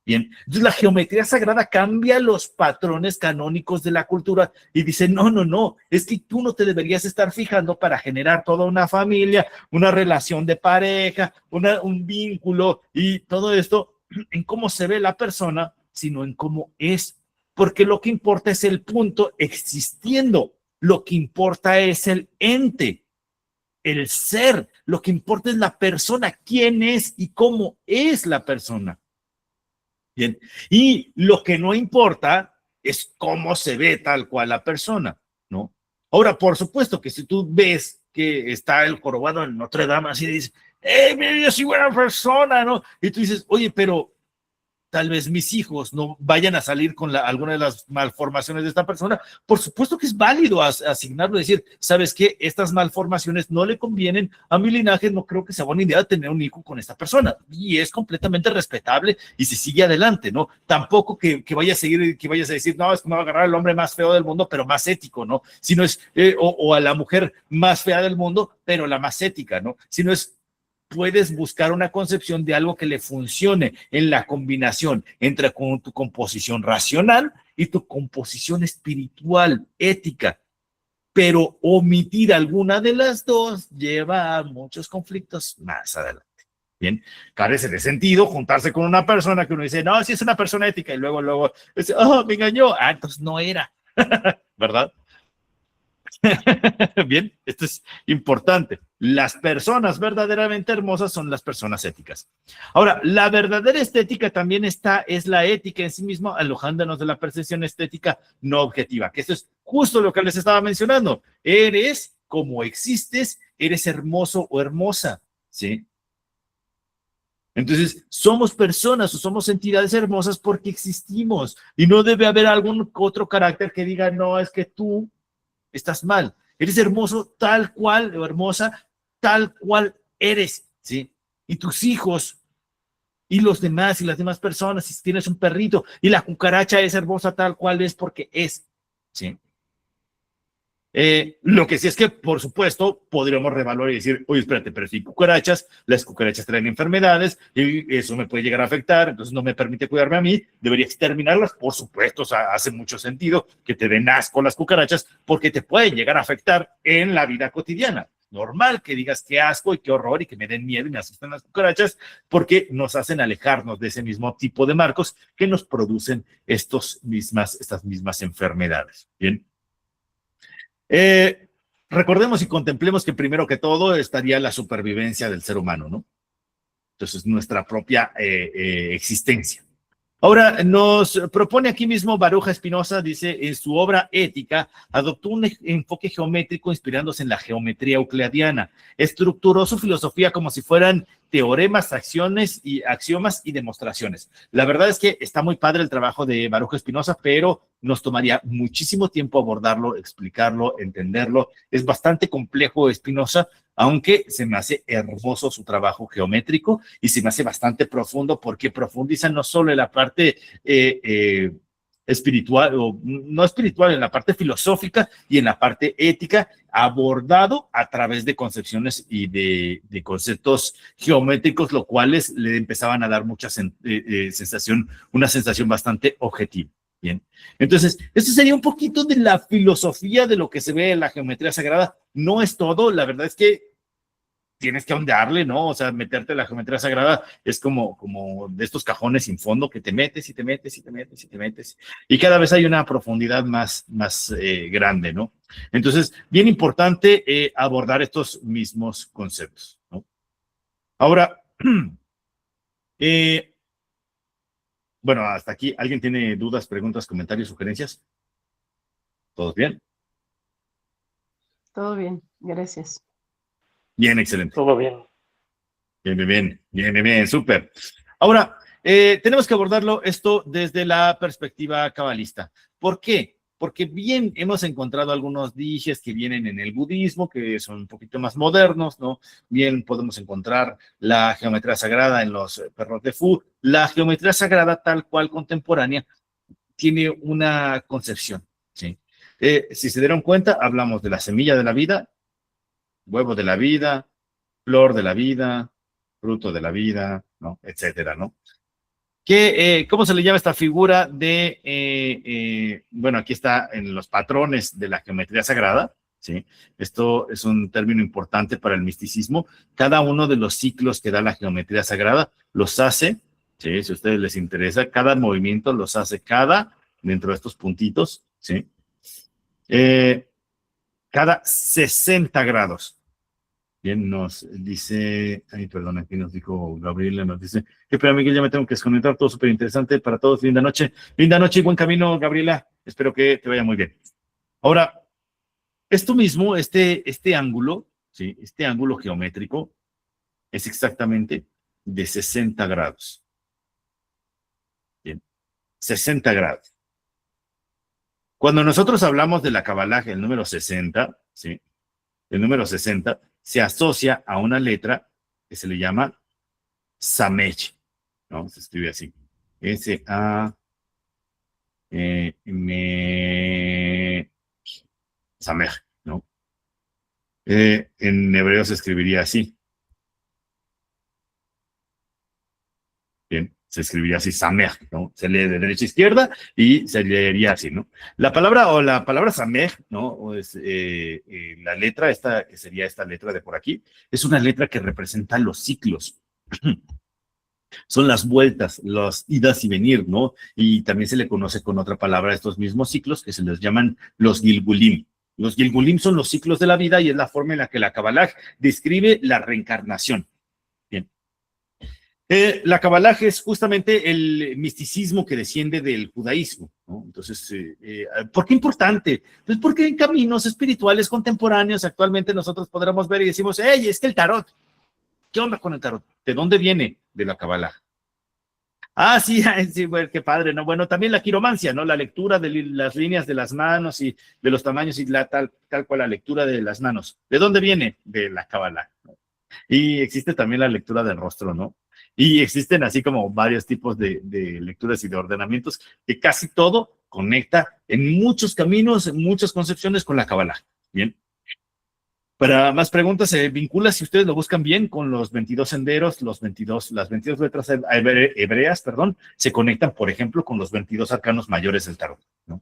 Bien, entonces la geometría sagrada cambia los patrones canónicos de la cultura y dice, no, es que tú no te deberías estar fijando para generar toda una familia, una relación de pareja, un vínculo y todo esto en cómo se ve la persona, sino en cómo es, porque lo que importa es el punto existiendo, lo que importa es el ente, el ser, lo que importa es la persona, quién es y cómo es la persona. Bien, y lo que no importa es cómo se ve tal cual la persona, ¿no? Ahora, por supuesto que si tú ves que está el jorobado en Notre Dame, así dices, mira, yo soy buena persona, ¿no? Y tú dices, oye, pero tal vez mis hijos no vayan a salir con alguna de las malformaciones de esta persona, por supuesto que es válido asignarlo, decir, ¿sabes qué? Estas malformaciones no le convienen a mi linaje, no creo que sea buena idea tener un hijo con esta persona, y es completamente respetable y se sigue adelante, ¿no? Tampoco que vayas a seguir, que vayas a decir, no, es que me va a agarrar el hombre más feo del mundo, pero más ético, ¿no? Si no es, o a la mujer más fea del mundo, pero la más ética, ¿no? Si no es, puedes buscar una concepción de algo que le funcione en la combinación entre tu composición racional y tu composición espiritual, ética. Pero omitir alguna de las dos lleva a muchos conflictos más adelante. Bien, carece de sentido juntarse con una persona que uno dice, no, sí es una persona ética, y luego dice, oh, me engañó, entonces no era, ¿verdad? Bien, esto es importante. Las personas verdaderamente hermosas son las personas éticas. Ahora, la verdadera estética también es la ética en sí misma, alojándonos de la percepción estética no objetiva, que esto es justo lo que les estaba mencionando. Eres como existes, eres hermoso o hermosa, ¿sí? Entonces, somos personas o somos entidades hermosas porque existimos y no debe haber algún otro carácter que diga, no, es que tú estás mal. Eres hermoso tal cual o hermosa tal cual eres, ¿sí? Y tus hijos y los demás y las demás personas, si tienes un perrito y la cucaracha es hermosa tal cual es porque es, ¿sí? Lo que sí es que, por supuesto, podríamos revaluar y decir, oye, espérate, pero si cucarachas, las cucarachas traen enfermedades y eso me puede llegar a afectar, entonces no me permite cuidarme a mí, debería exterminarlas, por supuesto, o sea, hace mucho sentido que te den asco las cucarachas porque te pueden llegar a afectar en la vida cotidiana. Normal que digas qué asco y qué horror y que me den miedo y me asustan las cucarachas porque nos hacen alejarnos de ese mismo tipo de marcos que nos producen estas mismas enfermedades. Bien. Recordemos y contemplemos que primero que todo estaría la supervivencia del ser humano, ¿no? Entonces, nuestra propia existencia. Ahora, nos propone aquí mismo Baruja Espinosa, dice, en su obra Ética, adoptó un enfoque geométrico inspirándose en la geometría euclidiana. Estructuró su filosofía como si fueran teoremas, axiomas y demostraciones. La verdad es que está muy padre el trabajo de Baruja Espinosa, pero nos tomaría muchísimo tiempo abordarlo, explicarlo, entenderlo. Es bastante complejo Espinosa, aunque se me hace hermoso su trabajo geométrico y se me hace bastante profundo porque profundiza no solo en la parte espiritual, o no espiritual, en la parte filosófica y en la parte ética, abordado a través de concepciones y de conceptos geométricos, lo cuales le empezaban a dar mucha sensación, una sensación bastante objetiva. Bien, entonces, esto sería un poquito de la filosofía de lo que se ve en la geometría sagrada. No es todo, la verdad es que tienes que ahondarle, ¿no? O sea, meterte en la geometría sagrada es como de estos cajones sin fondo que te metes y te metes y te metes y te metes. Y cada vez hay una profundidad más grande, ¿no? Entonces, bien importante abordar estos mismos conceptos, ¿no? Ahora, Bueno, hasta aquí, ¿alguien tiene dudas, preguntas, comentarios, sugerencias? ¿Todos bien? Todo bien, gracias. Bien, excelente. Todo bien. Bien, súper. Ahora, tenemos que abordarlo esto desde la perspectiva cabalista. ¿Por qué? Porque bien hemos encontrado algunos dijes que vienen en el budismo, que son un poquito más modernos, ¿no? Bien podemos encontrar la geometría sagrada en los perros de Fu. La geometría sagrada, tal cual contemporánea, tiene una concepción, ¿sí? Si se dieron cuenta, hablamos de la semilla de la vida, huevo de la vida, flor de la vida, fruto de la vida, ¿no? Etcétera, ¿no? ¿Cómo se le llama esta figura de, bueno, aquí está en los patrones de la geometría sagrada, ¿sí? Esto es un término importante para el misticismo. Cada uno de los ciclos que da la geometría sagrada los hace, ¿sí? Si a ustedes les interesa, cada movimiento los hace dentro de estos puntitos, ¿sí? Cada 60 grados. Bien, nos dice, ay, perdón, aquí nos dijo Gabriela, nos dice, espera, Miguel, ya me tengo que desconectar, todo súper interesante para todos, linda noche y buen camino, Gabriela, espero que te vaya muy bien. Ahora, esto mismo, este ángulo, ¿sí? Este ángulo geométrico es exactamente de 60 grados. Bien, 60 grados. Cuando nosotros hablamos de la Kabbalah, el número 60, ¿sí? El número 60 se asocia a una letra que se le llama Samech, ¿no? Se escribe así. S-A-M, Samech, ¿no? En hebreo se escribiría así. Bien, se escribiría así, Samech, ¿no? Se lee de derecha a izquierda y se leería así, ¿no? La palabra Samech, ¿no? O es, la letra, esta, que sería esta letra de por aquí, es una letra que representa los ciclos. Son las vueltas, las idas y venir, ¿no? Y también se le conoce con otra palabra a estos mismos ciclos que se les llaman los Gilgulim. Los Gilgulim son los ciclos de la vida y es la forma en la que la Kabbalah describe la reencarnación. Bien. La Kabbalah es justamente el misticismo que desciende del judaísmo, ¿no? Entonces, ¿por qué importante? Pues porque en caminos espirituales contemporáneos actualmente nosotros podremos ver y decimos, hey, es que el tarot, ¿qué onda con el tarot? ¿De dónde viene? De la Kabbalah. Ah, sí, sí, bueno, qué padre, ¿no? Bueno, también la quiromancia, ¿no? La lectura de las líneas de las manos y de los tamaños y tal cual la lectura de las manos. ¿De dónde viene? De la Kabbalah, ¿no? Y existe también la lectura del rostro, ¿no? Y existen así como varios tipos de lecturas y de ordenamientos que casi todo conecta en muchos caminos, en muchas concepciones con la Kabbalah. Bien. Para más preguntas, se vincula, si ustedes lo buscan bien, con los 22 senderos, las 22 letras hebreas, perdón, se conectan, por ejemplo, con los 22 arcanos mayores del tarot, ¿no?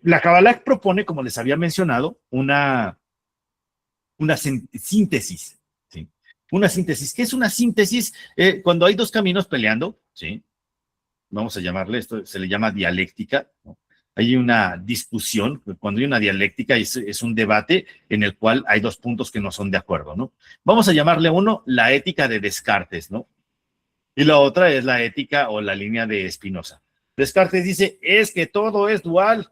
La Kabbalah propone, como les había mencionado, una síntesis, ¿sí? Una síntesis. ¿Qué es una síntesis? Cuando hay dos caminos peleando, ¿sí? Vamos a llamarle, esto se le llama dialéctica, ¿no? Hay una discusión, cuando hay una dialéctica es un debate en el cual hay dos puntos que no son de acuerdo, ¿no? Vamos a llamarle uno la ética de Descartes, ¿no? Y la otra es la ética o la línea de Spinoza. Descartes dice, es que todo es dual.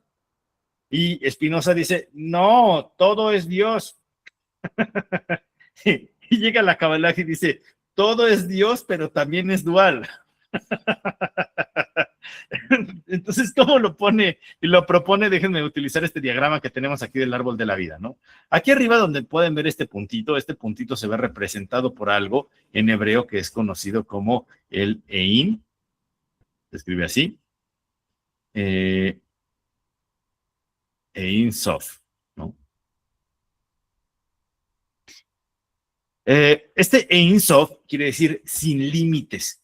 Y Spinoza dice, no, todo es Dios. Y llega la Kabbalah y dice, todo es Dios, pero también es dual. Entonces, ¿cómo lo pone y lo propone? Déjenme utilizar este diagrama que tenemos aquí del árbol de la vida, ¿no? Aquí arriba donde pueden ver este puntito se ve representado por algo en hebreo que es conocido como el Ein, se escribe así, Ein Sof, ¿no? Este Ein Sof quiere decir sin límites,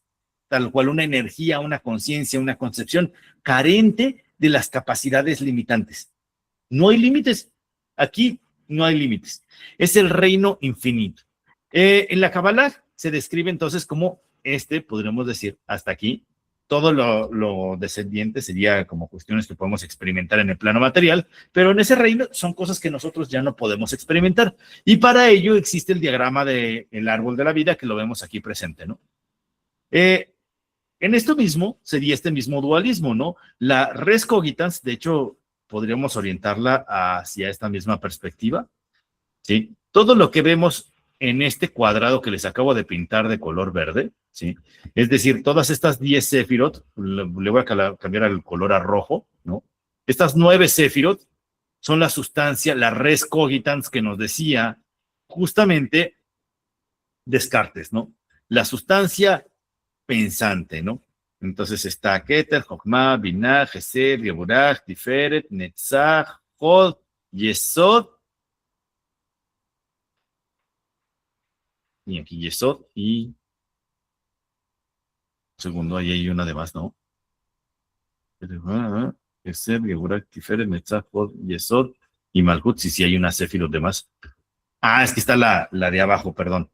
tal cual una energía, una conciencia, una concepción carente de las capacidades limitantes. No hay límites. Aquí no hay límites. Es el reino infinito. En la Kabbalah se describe entonces como podríamos decir, hasta aquí, todo lo descendiente sería como cuestiones que podemos experimentar en el plano material, pero en ese reino son cosas que nosotros ya no podemos experimentar. Y para ello existe el diagrama del árbol de la vida que lo vemos aquí presente, ¿no? en esto mismo sería este mismo dualismo, ¿no? La res cogitans, de hecho, podríamos orientarla hacia esta misma perspectiva, ¿sí? Todo lo que vemos en este cuadrado que les acabo de pintar de color verde, ¿sí? Es decir, todas estas 10 sefirot, le voy a cambiar el color a rojo, ¿no? Estas 9 sefirot son la sustancia, la res cogitans que nos decía justamente Descartes, ¿no? La sustancia pensante, ¿no? Entonces está Keter, Jochma, Binah, Gesed, Geburah, Tiferet, Netzach, Hod, Yesod, y aquí Yesod, y segundo, ahí hay una de más, ¿no? Gesed, Geburah, Tiferet, Netzach, Hod, Yesod, y Malhut, sí hay una Sefirot de más. Ah, es que está la de abajo, perdón.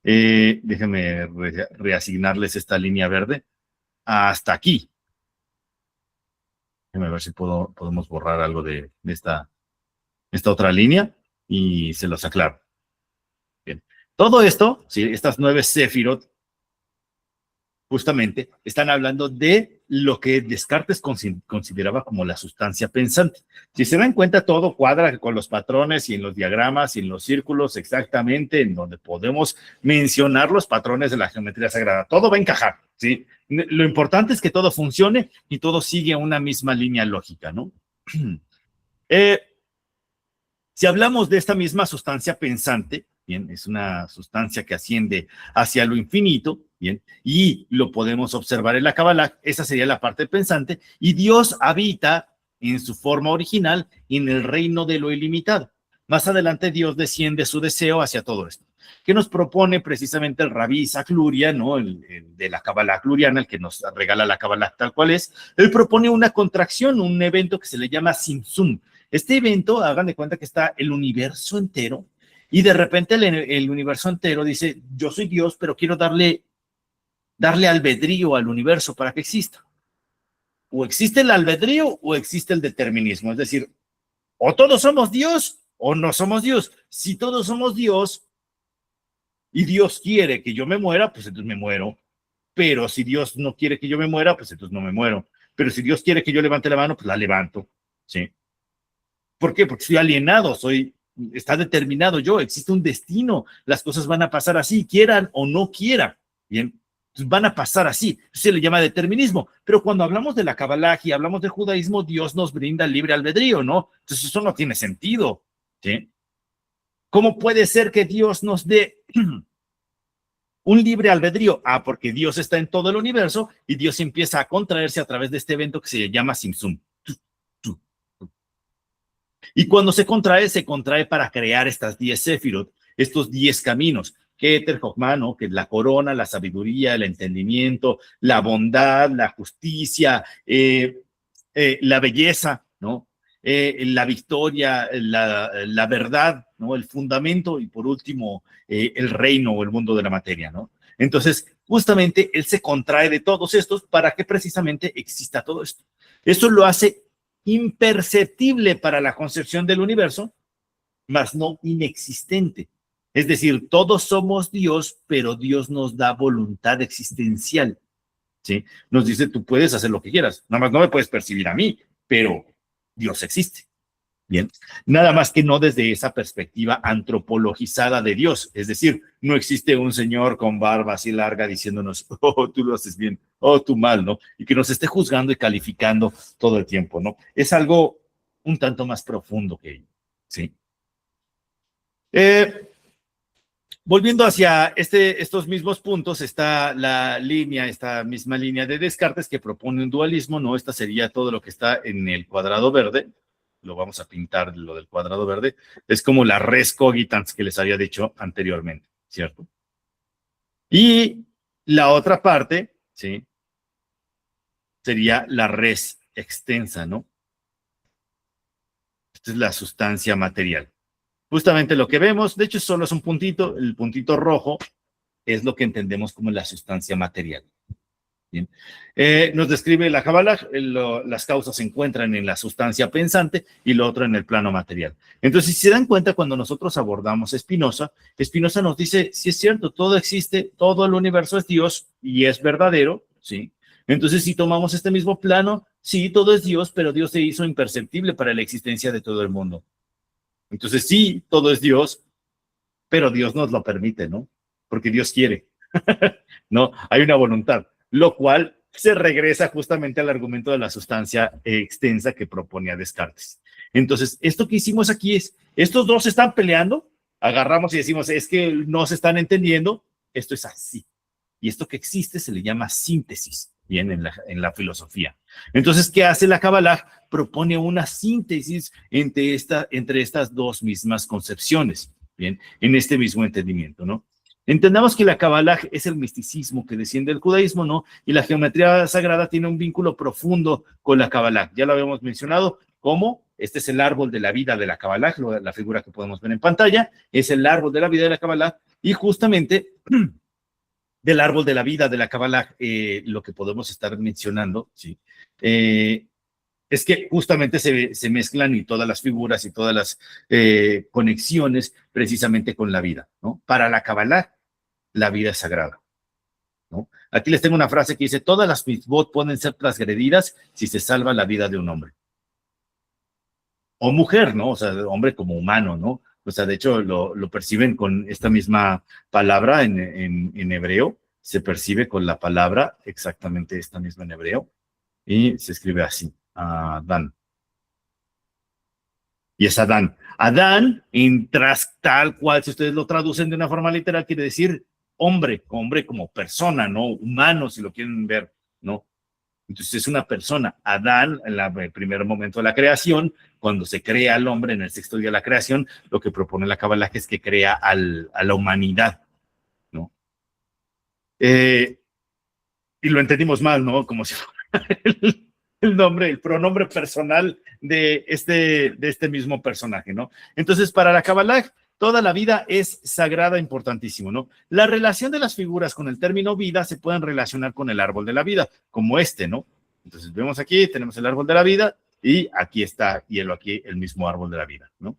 Déjenme reasignarles esta línea verde hasta aquí. Déjenme ver si podemos borrar algo de esta otra línea y se los aclaro. Bien. Todo esto, ¿sí? Estas 9 sefirot, justamente están hablando de lo que Descartes consideraba como la sustancia pensante. Si se dan cuenta, todo cuadra con los patrones y en los diagramas y en los círculos exactamente en donde podemos mencionar los patrones de la geometría sagrada. Todo va a encajar, ¿sí? Lo importante es que todo funcione y todo sigue una misma línea lógica, ¿no? Si hablamos de esta misma sustancia pensante, bien, es una sustancia que asciende hacia lo infinito, bien, y lo podemos observar en la Kabbalah, esa sería la parte pensante, y Dios habita en su forma original en el reino de lo ilimitado. Más adelante Dios desciende su deseo hacia todo esto, que nos propone precisamente el Rabí Isaac Luria, ¿no? El de la Kabbalah luriana, el que nos regala la Kabbalah tal cual es. Él propone una contracción, un evento que se le llama Simsum. Este evento, hagan de cuenta que está el universo entero y de repente el universo entero dice, yo soy Dios, pero quiero darle albedrío al universo para que exista. O existe el albedrío o existe el determinismo. Es decir, o todos somos Dios o no somos Dios. Si todos somos Dios y Dios quiere que yo me muera, pues entonces me muero. Pero si Dios no quiere que yo me muera, pues entonces no me muero. Pero si Dios quiere que yo levante la mano, pues la levanto. ¿Sí? ¿Por qué? Porque estoy alienado, está determinado yo, existe un destino, las cosas van a pasar así, quieran o no quieran, bien, van a pasar así, se le llama determinismo, pero cuando hablamos de la Kabbalah y hablamos del judaísmo, Dios nos brinda libre albedrío, ¿no? Entonces eso no tiene sentido, ¿sí? ¿Cómo puede ser que Dios nos dé un libre albedrío? Ah, porque Dios está en todo el universo y Dios empieza a contraerse a través de este evento que se llama Simsum. Y cuando se contrae para crear estas 10 sefirot, estos 10 caminos, Keter, Jochma, ¿no? Que es la corona, la sabiduría, el entendimiento, la bondad, la justicia, la belleza, ¿no? La victoria, la verdad, ¿no? El fundamento y por último, el reino o el mundo de la materia, ¿no? Entonces, justamente él se contrae de todos estos para que precisamente exista todo esto. Eso lo hace imperceptible para la concepción del universo, mas no inexistente. Es decir, todos somos Dios, pero Dios nos da voluntad existencial, ¿sí? Nos dice, tú puedes hacer lo que quieras, nada más no me puedes percibir a mí, pero Dios existe. Bien, nada más que no desde esa perspectiva antropologizada de Dios, es decir, no existe un señor con barba así larga diciéndonos, oh, tú lo haces bien, oh, tú mal, ¿no? Y que nos esté juzgando y calificando todo el tiempo, ¿no? Es algo un tanto más profundo que ello, ¿sí? Volviendo hacia estos mismos puntos, está esta misma línea de Descartes que propone un dualismo, ¿no? Esta sería todo lo que está en el cuadrado verde. Lo vamos a pintar, lo del cuadrado verde, es como la res cogitans que les había dicho anteriormente, ¿cierto? Y la otra parte, ¿sí? Sería la res extensa, ¿no? Esta es la sustancia material. Justamente lo que vemos, de hecho solo es un puntito, el puntito rojo es lo que entendemos como la sustancia material. Bien. Nos describe la Kabbalah, las causas se encuentran en la sustancia pensante y lo otro en el plano material. Entonces, si se dan cuenta, cuando nosotros abordamos Spinoza nos dice, sí es cierto, todo existe, todo el universo es Dios y es verdadero, ¿sí? Entonces, si tomamos este mismo plano, sí, todo es Dios, pero Dios se hizo imperceptible para la existencia de todo el mundo. Entonces, sí, todo es Dios, pero Dios nos lo permite, ¿no? Porque Dios quiere, ¿no? Hay una voluntad, lo cual se regresa justamente al argumento de la sustancia extensa que proponía Descartes. Entonces, esto que hicimos aquí es, estos dos están peleando, agarramos y decimos, es que no se están entendiendo, esto es así. Y esto que existe se le llama síntesis, bien, en la filosofía. Entonces, ¿qué hace la Kabbalah? Propone una síntesis entre estas dos mismas concepciones, bien, en este mismo entendimiento, ¿no? Entendamos que la Kabbalah es el misticismo que desciende del judaísmo, ¿no? Y la geometría sagrada tiene un vínculo profundo con la Kabbalah. Ya lo habíamos mencionado, ¿cómo? Este es el árbol de la vida de la Kabbalah, la figura que podemos ver en pantalla, es el árbol de la vida de la Kabbalah, y justamente del árbol de la vida de la Kabbalah, lo que podemos estar mencionando, ¿sí? Es que justamente se mezclan y todas las figuras y todas las conexiones precisamente con la vida, ¿no? Para la Kabbalah, la vida es sagrada, ¿no? Aquí les tengo una frase que dice, todas las mitzvot pueden ser transgredidas si se salva la vida de un hombre. O mujer, ¿no? O sea, hombre como humano, ¿no? O sea, de hecho, lo perciben con esta misma palabra en hebreo, se percibe con la palabra exactamente esta misma en hebreo, y se escribe así, Adán. Y es Adán. Adán, tal cual, si ustedes lo traducen de una forma literal, quiere decir hombre como persona, ¿no? Humano, si lo quieren ver, ¿no? Entonces es una persona. Adán, en el primer momento de la creación, cuando se crea al hombre en el sexto día de la creación, lo que propone la Kabbalah es que crea a la humanidad, ¿no? Y lo entendimos mal, ¿no? Como si fuera el pronombre personal de este mismo personaje, ¿no? Entonces, para la Kabbalah, toda la vida es sagrada, importantísimo, ¿no? La relación de las figuras con el término vida se pueden relacionar con el árbol de la vida, como ¿no? Entonces, vemos aquí, tenemos el árbol de la vida y aquí está, aquí el mismo árbol de la vida, ¿no?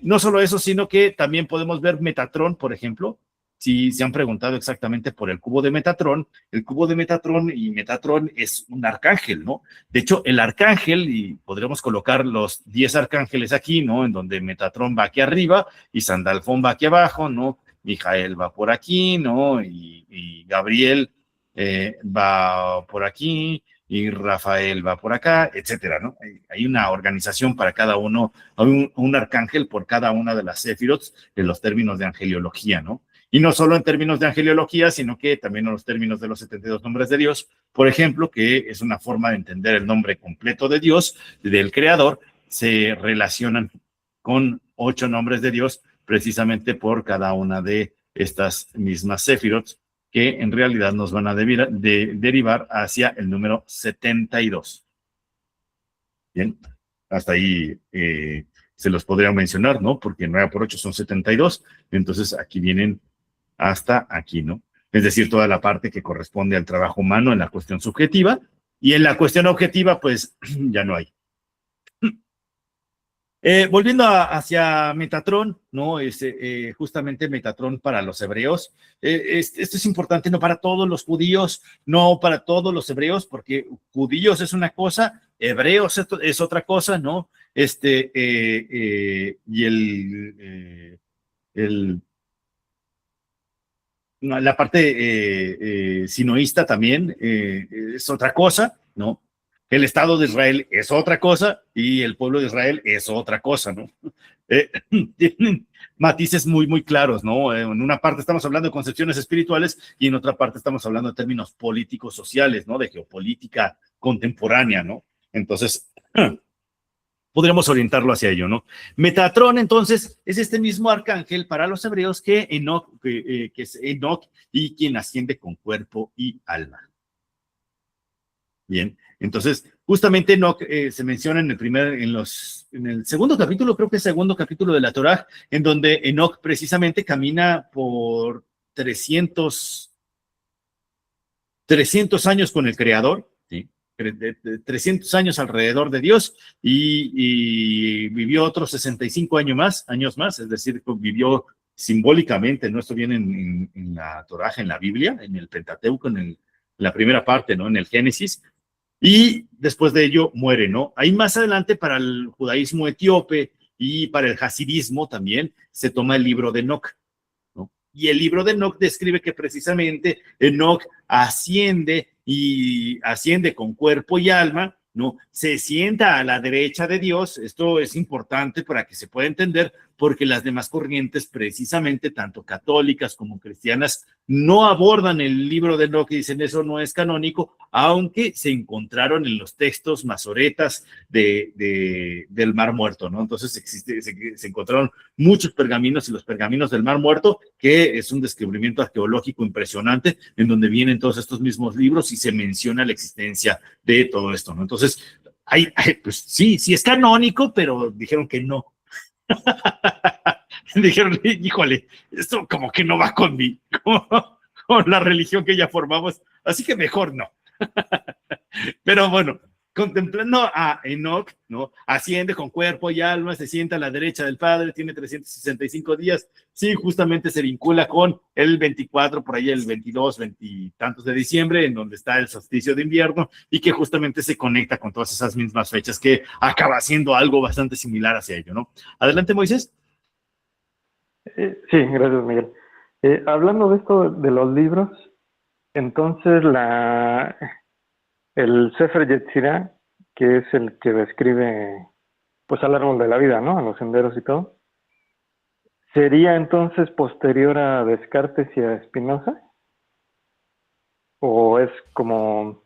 No solo eso, sino que también podemos ver Metatrón, por ejemplo. Si se han preguntado exactamente por el cubo de Metatrón, el cubo de Metatrón y Metatrón es un arcángel, ¿no? De hecho, el arcángel, y podríamos colocar los 10 arcángeles aquí, ¿no? En donde Metatrón va aquí arriba y Sandalfón va aquí abajo, ¿no? Mijael va por aquí, ¿no? Y Gabriel va por aquí, y Rafael va por acá, etcétera, ¿no? Hay una organización para cada uno, hay un arcángel por cada una de las séfirots en los términos de angeliología, ¿no? Y no solo en términos de angeliología, sino que también en los términos de los 72 nombres de Dios, por ejemplo, que es una forma de entender el nombre completo de Dios, del Creador, se relacionan con 8 nombres de Dios, precisamente por cada una de estas mismas séfirots, que en realidad nos van a derivar hacia el número 72. Bien, hasta ahí se los podría mencionar, ¿no? Porque 9 por 8 son 72, entonces aquí vienen hasta aquí, ¿no? Es decir, toda la parte que corresponde al trabajo humano en la cuestión subjetiva, y en la cuestión objetiva, pues ya no hay. Volviendo hacia Metatrón, ¿no? Justamente Metatrón para los hebreos. Esto es importante, no para todos los judíos, no para todos los hebreos, porque judíos es una cosa, hebreos es otra cosa, ¿no? Y la parte sinoísta también es otra cosa, ¿no? El Estado de Israel es otra cosa y el pueblo de Israel es otra cosa, ¿no? Tienen matices muy, muy claros, ¿no? En una parte estamos hablando de concepciones espirituales y en otra parte estamos hablando de términos políticos, sociales, ¿no? De geopolítica contemporánea, ¿no? Entonces, podríamos orientarlo hacia ello, ¿no? Metatrón, entonces, es este mismo arcángel para los hebreos que es Enoc y quien asciende con cuerpo y alma. Bien, entonces, justamente Enoc se menciona en el segundo capítulo, creo que es segundo capítulo de la Torá, en donde Enoc precisamente camina por 300 años con el Creador, ¿sí? 300 años alrededor de Dios y vivió otros 65 años más, es decir, vivió simbólicamente, ¿no? Esto viene en la Torá, en la Biblia, en el Pentateuco, en la primera parte, ¿no? En el Génesis, y después de ello muere, ¿no? Ahí más adelante para el judaísmo etíope y para el hasidismo también se toma el libro de Enoc, ¿no? Y el libro de Enoc describe que precisamente Enoc asciende con cuerpo y alma, ¿no? Se sienta a la derecha de Dios. Esto es importante para que se pueda entender, porque las demás corrientes, precisamente tanto católicas como cristianas, no abordan el libro de Enoc y dicen eso no es canónico, aunque se encontraron en los textos masoretas del Mar Muerto, ¿no? Entonces se encontraron muchos pergaminos, y los pergaminos del Mar Muerto, que es un descubrimiento arqueológico impresionante, en donde vienen todos estos mismos libros y se menciona la existencia de todo esto, ¿no? Entonces, pues sí es canónico, pero dijeron que no. Dijeron, híjole, esto como que no va con con la religión que ya formamos, así que mejor no. Pero bueno, contemplando a Enoc, ¿no? Asciende con cuerpo y alma, se sienta a la derecha del Padre, tiene 365 días. Sí, justamente se vincula con el 24, por ahí el 22, 20 y tantos de diciembre, en donde está el solsticio de invierno, y que justamente se conecta con todas esas mismas fechas, que acaba siendo algo bastante similar hacia ello, ¿no? Adelante, Moisés. Sí, gracias, Miguel. Hablando de esto de los libros, entonces el Sefer Yetzirah, que es el que describe pues al árbol de la vida, ¿no? A los senderos y todo, ¿sería entonces posterior a Descartes y a Spinoza? ¿O es como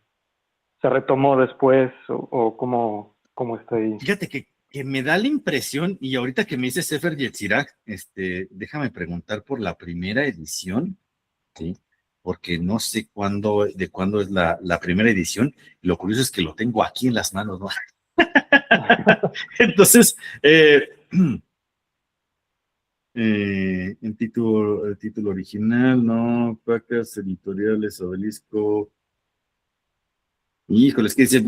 se retomó después? ¿O cómo está ahí? Fíjate que me da la impresión, y ahorita que me dice Sefer Yetzirah, déjame preguntar por la primera edición, ¿sí? Porque no sé de cuándo es la primera edición. Lo curioso es que lo tengo aquí en las manos, ¿no? Entonces, el título original, ¿no? Pacas, editoriales, Obelisco. Híjole, es que dice,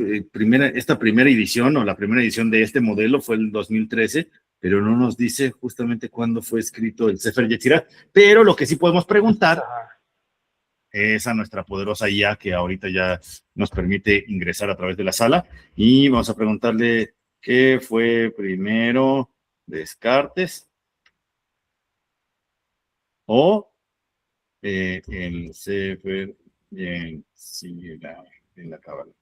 esta primera edición, o la primera edición de este modelo fue el 2013, pero no nos dice justamente cuándo fue escrito el Sefer Yetzirah. Pero lo que sí podemos preguntar es a nuestra poderosa IA, que ahorita ya nos permite ingresar a través de la sala, y vamos a preguntarle qué fue primero, Descartes o el Sefer Yetzirah en la Cábala.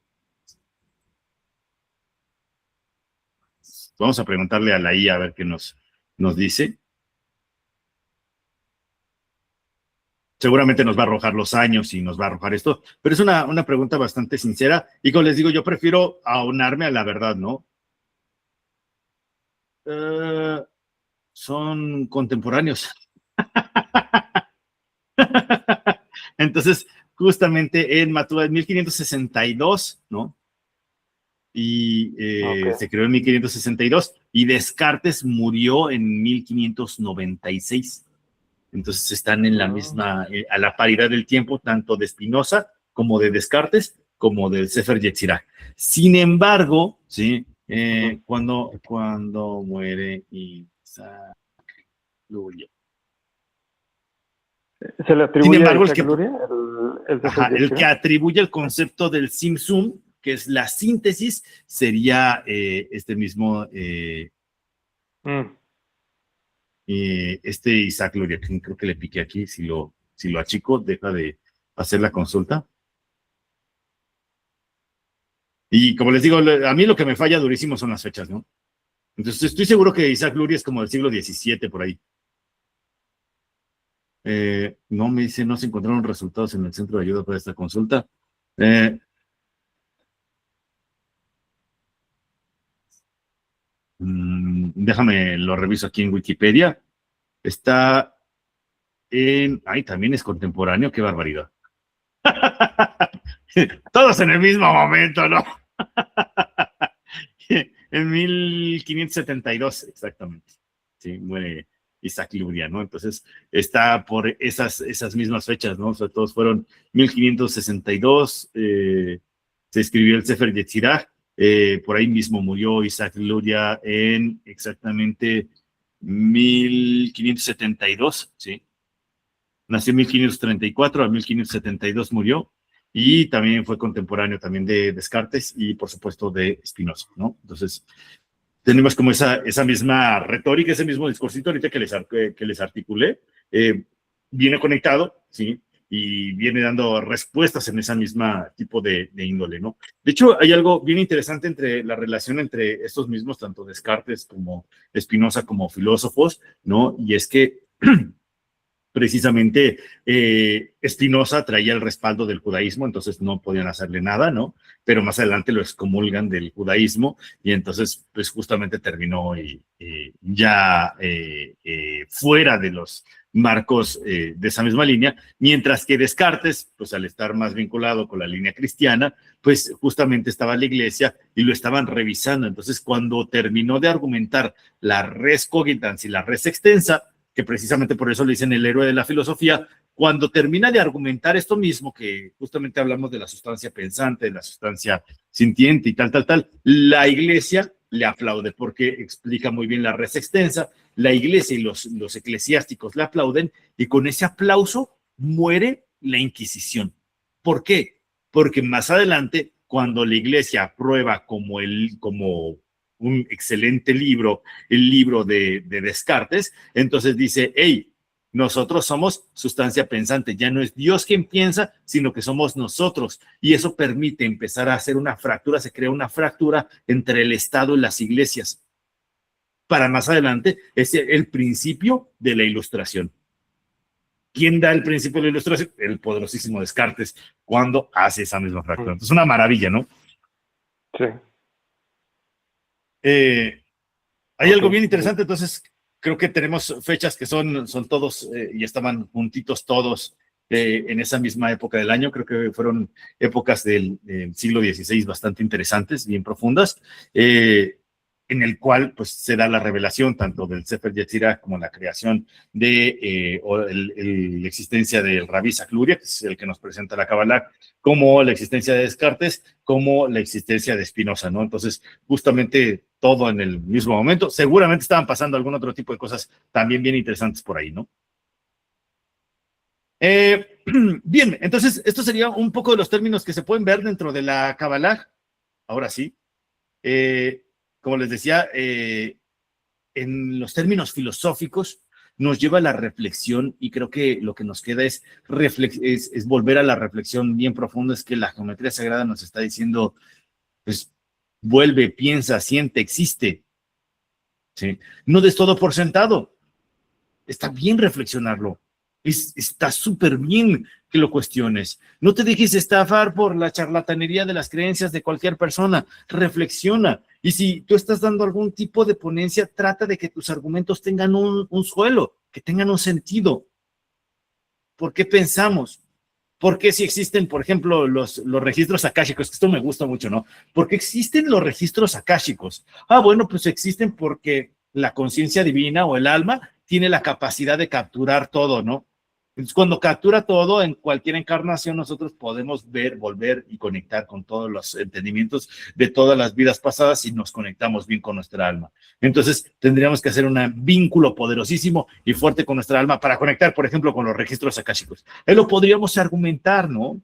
Vamos a preguntarle a la IA a ver qué nos dice. Seguramente nos va a arrojar los años y nos va a arrojar esto, pero es una pregunta bastante sincera, y como les digo, yo prefiero aunarme a la verdad, ¿no? Son contemporáneos. Entonces, justamente en Matúa en 1562, ¿no? Y Okay. se creó en 1562, y Descartes murió en 1596. Entonces están en la misma, a la paridad del tiempo, tanto de Spinoza como de Descartes, como del Sefer Yetzirah. Sin embargo, ¿sí? Cuando muere Isaac Luria. ¿Se le atribuye Sin embargo, a Isaac Luria el Sefer el que Yetzirah? atribuye el concepto del Tzimtzum, que es la síntesis, sería este mismo, Isaac Luria, que creo que le piqué aquí, si lo achico, deja de hacer la consulta. Y como les digo, a mí lo que me falla durísimo son las fechas, ¿no? Entonces estoy seguro que Isaac Luria es como del siglo XVII, por ahí. No, me dice, no se encontraron resultados en el centro de ayuda para esta consulta. Déjame, lo reviso aquí en Wikipedia. Está también es contemporáneo, qué barbaridad. Todos en el mismo momento, ¿no? En 1572, exactamente. Sí, muere Isaac Luria, ¿no? Entonces, está por esas mismas fechas, ¿no? O sea, todos fueron 1562, se escribió el Sefer Yetzirah, por ahí mismo murió Isaac Luria en exactamente 1572, ¿sí? Nació en 1534, a 1572 murió, y también fue contemporáneo también de Descartes y, por supuesto, de Spinoza, ¿no? Entonces, tenemos como esa misma retórica, ese mismo discursito ahorita que les articulé, viene conectado, ¿sí? Y viene dando respuestas en esa misma tipo de índole, ¿no? De hecho, hay algo bien interesante entre la relación entre estos mismos, tanto Descartes como Spinoza como filósofos, ¿no? Y es que precisamente Spinoza traía el respaldo del judaísmo, entonces no podían hacerle nada, ¿no? Pero más adelante lo excomulgan del judaísmo y entonces pues justamente terminó ya fuera de los marcos de esa misma línea, mientras que Descartes, pues al estar más vinculado con la línea cristiana, pues justamente estaba la iglesia y lo estaban revisando. Entonces cuando terminó de argumentar la res cogitans y la res extensa, que precisamente por eso le dicen el héroe de la filosofía, cuando termina de argumentar esto mismo, que justamente hablamos de la sustancia pensante, de la sustancia sintiente y tal, la iglesia le aplaude porque explica muy bien la res extensa, la iglesia y los eclesiásticos le aplauden y con ese aplauso muere la Inquisición. ¿Por qué? Porque más adelante, cuando la iglesia aprueba como un excelente libro, el libro de Descartes, entonces dice, hey, nosotros somos sustancia pensante, ya no es Dios quien piensa, sino que somos nosotros, y eso permite empezar a hacer una fractura, se crea una fractura entre el Estado y las iglesias, para más adelante es el principio de la Ilustración. ¿Quién da el principio de la Ilustración? El poderosísimo Descartes, cuando hace esa misma fractura. Entonces, una maravilla, ¿no? Sí. Hay algo bien interesante, entonces creo que tenemos fechas que son todos y estaban juntitos todos en esa misma época del año. Creo que fueron épocas del siglo XVI bastante interesantes, bien profundas, en el cual pues se da la revelación tanto del Sefer Yetzirah como la creación de la existencia del Rabbi Isaac Luria, que es el que nos presenta la Kabbalah, como la existencia de Descartes, como la existencia de Spinoza, ¿no? Entonces, justamente todo en el mismo momento. Seguramente estaban pasando algún otro tipo de cosas también bien interesantes por ahí, ¿no? Bien, entonces, esto sería un poco de los términos que se pueden ver dentro de la Kabbalah. Ahora sí. Como les decía, en los términos filosóficos nos lleva a la reflexión y creo que lo que nos queda es volver a la reflexión bien profunda. Es que la geometría sagrada nos está diciendo, pues, vuelve, piensa, siente, existe. ¿Sí? No des todo por sentado. Está bien reflexionarlo. Está súper bien que lo cuestiones. No te dejes estafar por la charlatanería de las creencias de cualquier persona. Reflexiona. Y si tú estás dando algún tipo de ponencia, trata de que tus argumentos tengan un suelo, que tengan un sentido. ¿Por qué pensamos? ¿Por qué si existen, por ejemplo, los registros akáshicos? Esto me gusta mucho, ¿no? ¿Por qué existen los registros akáshicos? Bueno, pues existen porque la conciencia divina o el alma tiene la capacidad de capturar todo, ¿no? Entonces, cuando captura todo, en cualquier encarnación, nosotros podemos ver, volver y conectar con todos los entendimientos de todas las vidas pasadas y nos conectamos bien con nuestra alma. Entonces, tendríamos que hacer un vínculo poderosísimo y fuerte con nuestra alma para conectar, por ejemplo, con los registros akáshicos. Ahí lo podríamos argumentar, ¿no?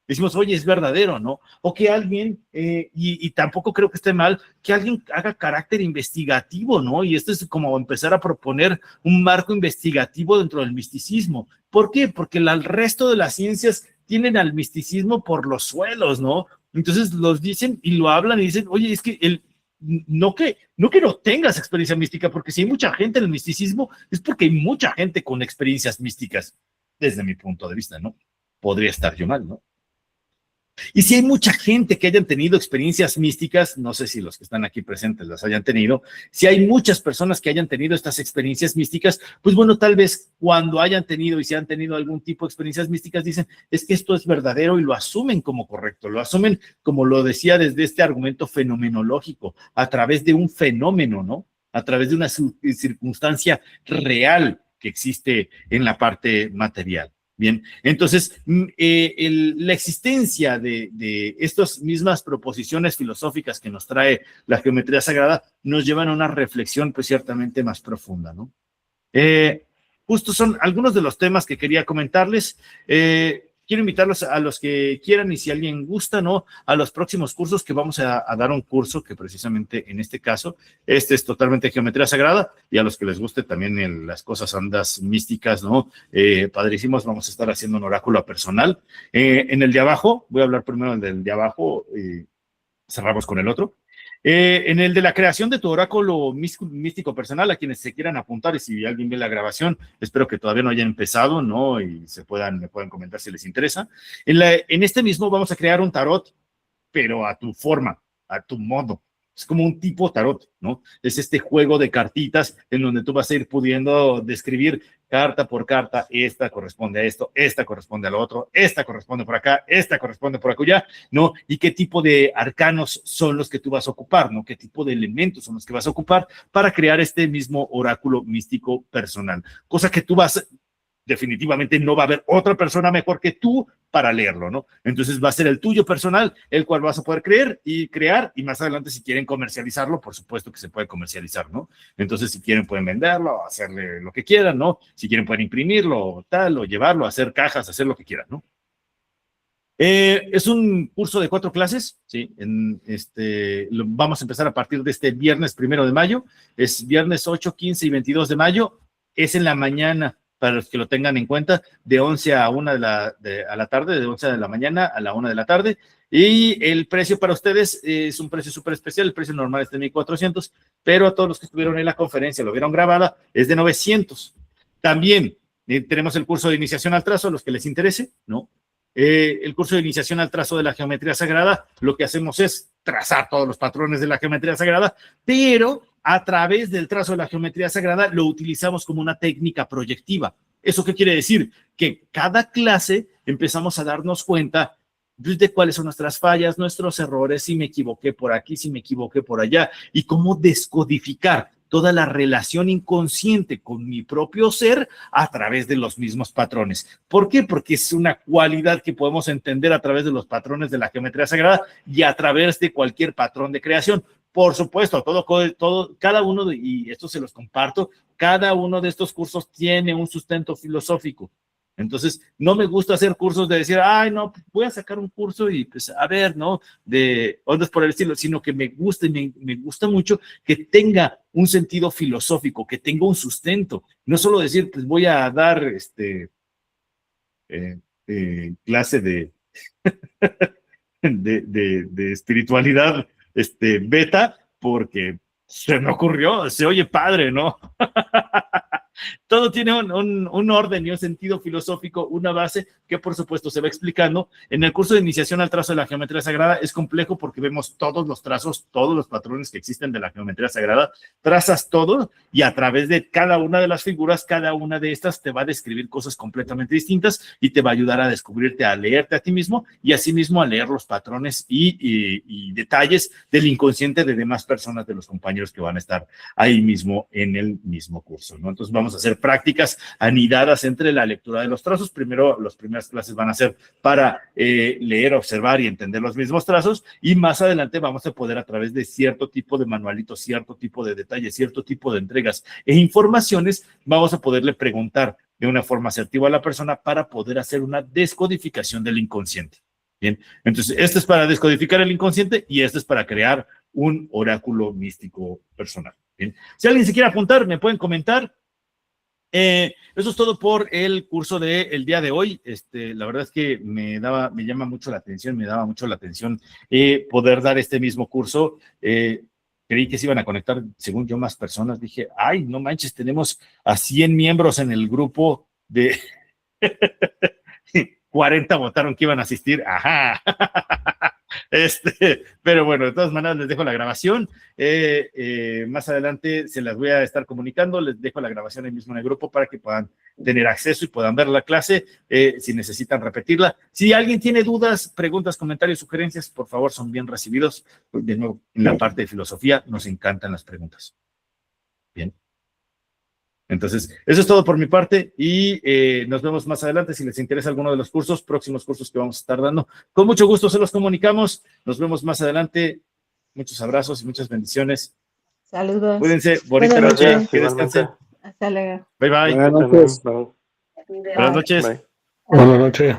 Decimos, oye, es verdadero, ¿no? O que alguien, y tampoco creo que esté mal, que alguien haga carácter investigativo, ¿no? Y esto es como empezar a proponer un marco investigativo dentro del misticismo. ¿Por qué? Porque el resto de las ciencias tienen al misticismo por los suelos, ¿no? Entonces los dicen y lo hablan y dicen, oye, es que no que no tengas experiencia mística, porque si hay mucha gente en el misticismo, es porque hay mucha gente con experiencias místicas, desde mi punto de vista, ¿no? Podría estar yo mal, ¿no? Y si hay mucha gente que hayan tenido experiencias místicas, no sé si los que están aquí presentes las hayan tenido, si hay muchas personas que hayan tenido estas experiencias místicas, pues bueno, tal vez cuando hayan tenido y si han tenido algún tipo de experiencias místicas, dicen, es que esto es verdadero y lo asumen como correcto, lo asumen como lo decía desde este argumento fenomenológico, a través de un fenómeno, ¿no? A través de una circunstancia real que existe en la parte material. Bien, entonces la existencia de estas mismas proposiciones filosóficas que nos trae la geometría sagrada nos llevan a una reflexión pues ciertamente más profunda, ¿no? Justo son algunos de los temas que quería comentarles. quiero invitarlos a los que quieran y si alguien gusta, ¿no? A los próximos cursos que vamos a dar un curso que precisamente en este caso, este es totalmente geometría sagrada y a los que les guste también en las cosas andas místicas, ¿no? Padrísimos, vamos a estar haciendo un oráculo personal. En el de abajo, voy a hablar primero del de abajo, cerramos con el otro. En el de la creación de tu oráculo místico personal, a quienes se quieran apuntar y si alguien ve la grabación, espero que todavía no hayan empezado, ¿no? Y me puedan comentar si les interesa. En este mismo vamos a crear un tarot, pero a tu forma, a tu modo. Es como un tipo tarot, ¿no? Es este juego de cartitas en donde tú vas a ir pudiendo describir carta por carta, esta corresponde a esto, esta corresponde a lo otro, esta corresponde por acá, esta corresponde por acullá, ¿no? Y qué tipo de arcanos son los que tú vas a ocupar, ¿no? Qué tipo de elementos son los que vas a ocupar para crear este mismo oráculo místico personal. Cosa que tú definitivamente no va a haber otra persona mejor que tú para leerlo, ¿no? Entonces va a ser el tuyo personal, el cual vas a poder crear y más adelante si quieren comercializarlo, por supuesto que se puede comercializar, ¿no? Entonces si quieren pueden venderlo, hacerle lo que quieran, ¿no? Si quieren pueden imprimirlo, tal, o llevarlo, hacer cajas, hacer lo que quieran, ¿no? Es un curso de 4 clases, ¿sí? Vamos a empezar a partir de este viernes 1 de mayo, es viernes 8, 15 y 22 de mayo, es en la mañana, para los que lo tengan en cuenta, de 11 a 1 a la tarde, de 11 de la mañana a la 1 de la tarde, y el precio para ustedes es un precio súper especial, el precio normal es de 1,400, pero a todos los que estuvieron en la conferencia, lo vieron grabada, es de 900. También tenemos el curso de iniciación al trazo, a los que les interese, ¿no? El curso de iniciación al trazo de la geometría sagrada, lo que hacemos es trazar todos los patrones de la geometría sagrada, pero a través del trazo de la geometría sagrada lo utilizamos como una técnica proyectiva. ¿Eso qué quiere decir? Que cada clase empezamos a darnos cuenta de cuáles son nuestras fallas, nuestros errores, si me equivoqué por aquí, si me equivoqué por allá, y cómo descodificar toda la relación inconsciente con mi propio ser a través de los mismos patrones. ¿Por qué? Porque es una cualidad que podemos entender a través de los patrones de la geometría sagrada y a través de cualquier patrón de creación. Por supuesto, cada uno, y esto se los comparto, cada uno de estos cursos tiene un sustento filosófico. Entonces, no me gusta hacer cursos de decir, ay, no, voy a sacar un curso y pues a ver, ¿no? De ondas por el estilo, sino que me gusta y me gusta mucho que tenga un sentido filosófico, que tenga un sustento. No solo decir, pues voy a dar clase de espiritualidad beta, porque se me ocurrió, se oye padre, ¿no? Todo tiene un orden y un sentido filosófico, una base que por supuesto se va explicando. En el curso de iniciación al trazo de la geometría sagrada es complejo porque vemos todos los trazos, todos los patrones que existen de la geometría sagrada, trazas todo y a través de cada una de las figuras, cada una de estas te va a describir cosas completamente distintas y te va a ayudar a descubrirte, a leerte a ti mismo y asimismo a leer los patrones y detalles del inconsciente de demás personas, de los compañeros que van a estar ahí mismo en el mismo curso, ¿no? Entonces vamos a hacer prácticas anidadas entre la lectura de los trazos. Primero, las primeras clases van a ser para leer, observar y entender los mismos trazos y más adelante vamos a poder a través de cierto tipo de manualitos, cierto tipo de detalles, cierto tipo de entregas e informaciones, vamos a poderle preguntar de una forma asertiva a la persona para poder hacer una descodificación del inconsciente. Bien, entonces esto es para descodificar el inconsciente y esto es para crear un oráculo místico personal. Bien, si alguien se quiere apuntar, me pueden comentar. Eso es todo por el curso del día de hoy. La verdad es que me llama mucho la atención, me daba mucho la atención poder dar este mismo curso. Creí que se iban a conectar, según yo, más personas. Dije, ay, no manches, tenemos a 100 miembros en el grupo de 40 votaron que iban a asistir. Ajá. Pero bueno, de todas maneras les dejo la grabación. Más adelante se las voy a estar comunicando. Les dejo la grabación ahí mismo en el grupo para que puedan tener acceso y puedan ver la clase si necesitan repetirla. Si alguien tiene dudas, preguntas, comentarios, sugerencias, por favor, son bien recibidos. De nuevo, en la parte de filosofía nos encantan las preguntas. Bien. Entonces, eso es todo por mi parte y nos vemos más adelante. Si les interesa alguno de los próximos cursos que vamos a estar dando, con mucho gusto se los comunicamos. Nos vemos más adelante. Muchos abrazos y muchas bendiciones. Saludos. Cuídense, bonita noche, que descansen. Hasta luego. Bye, bye. Buenas noches. Buenas noches. Bye. Buenas noches.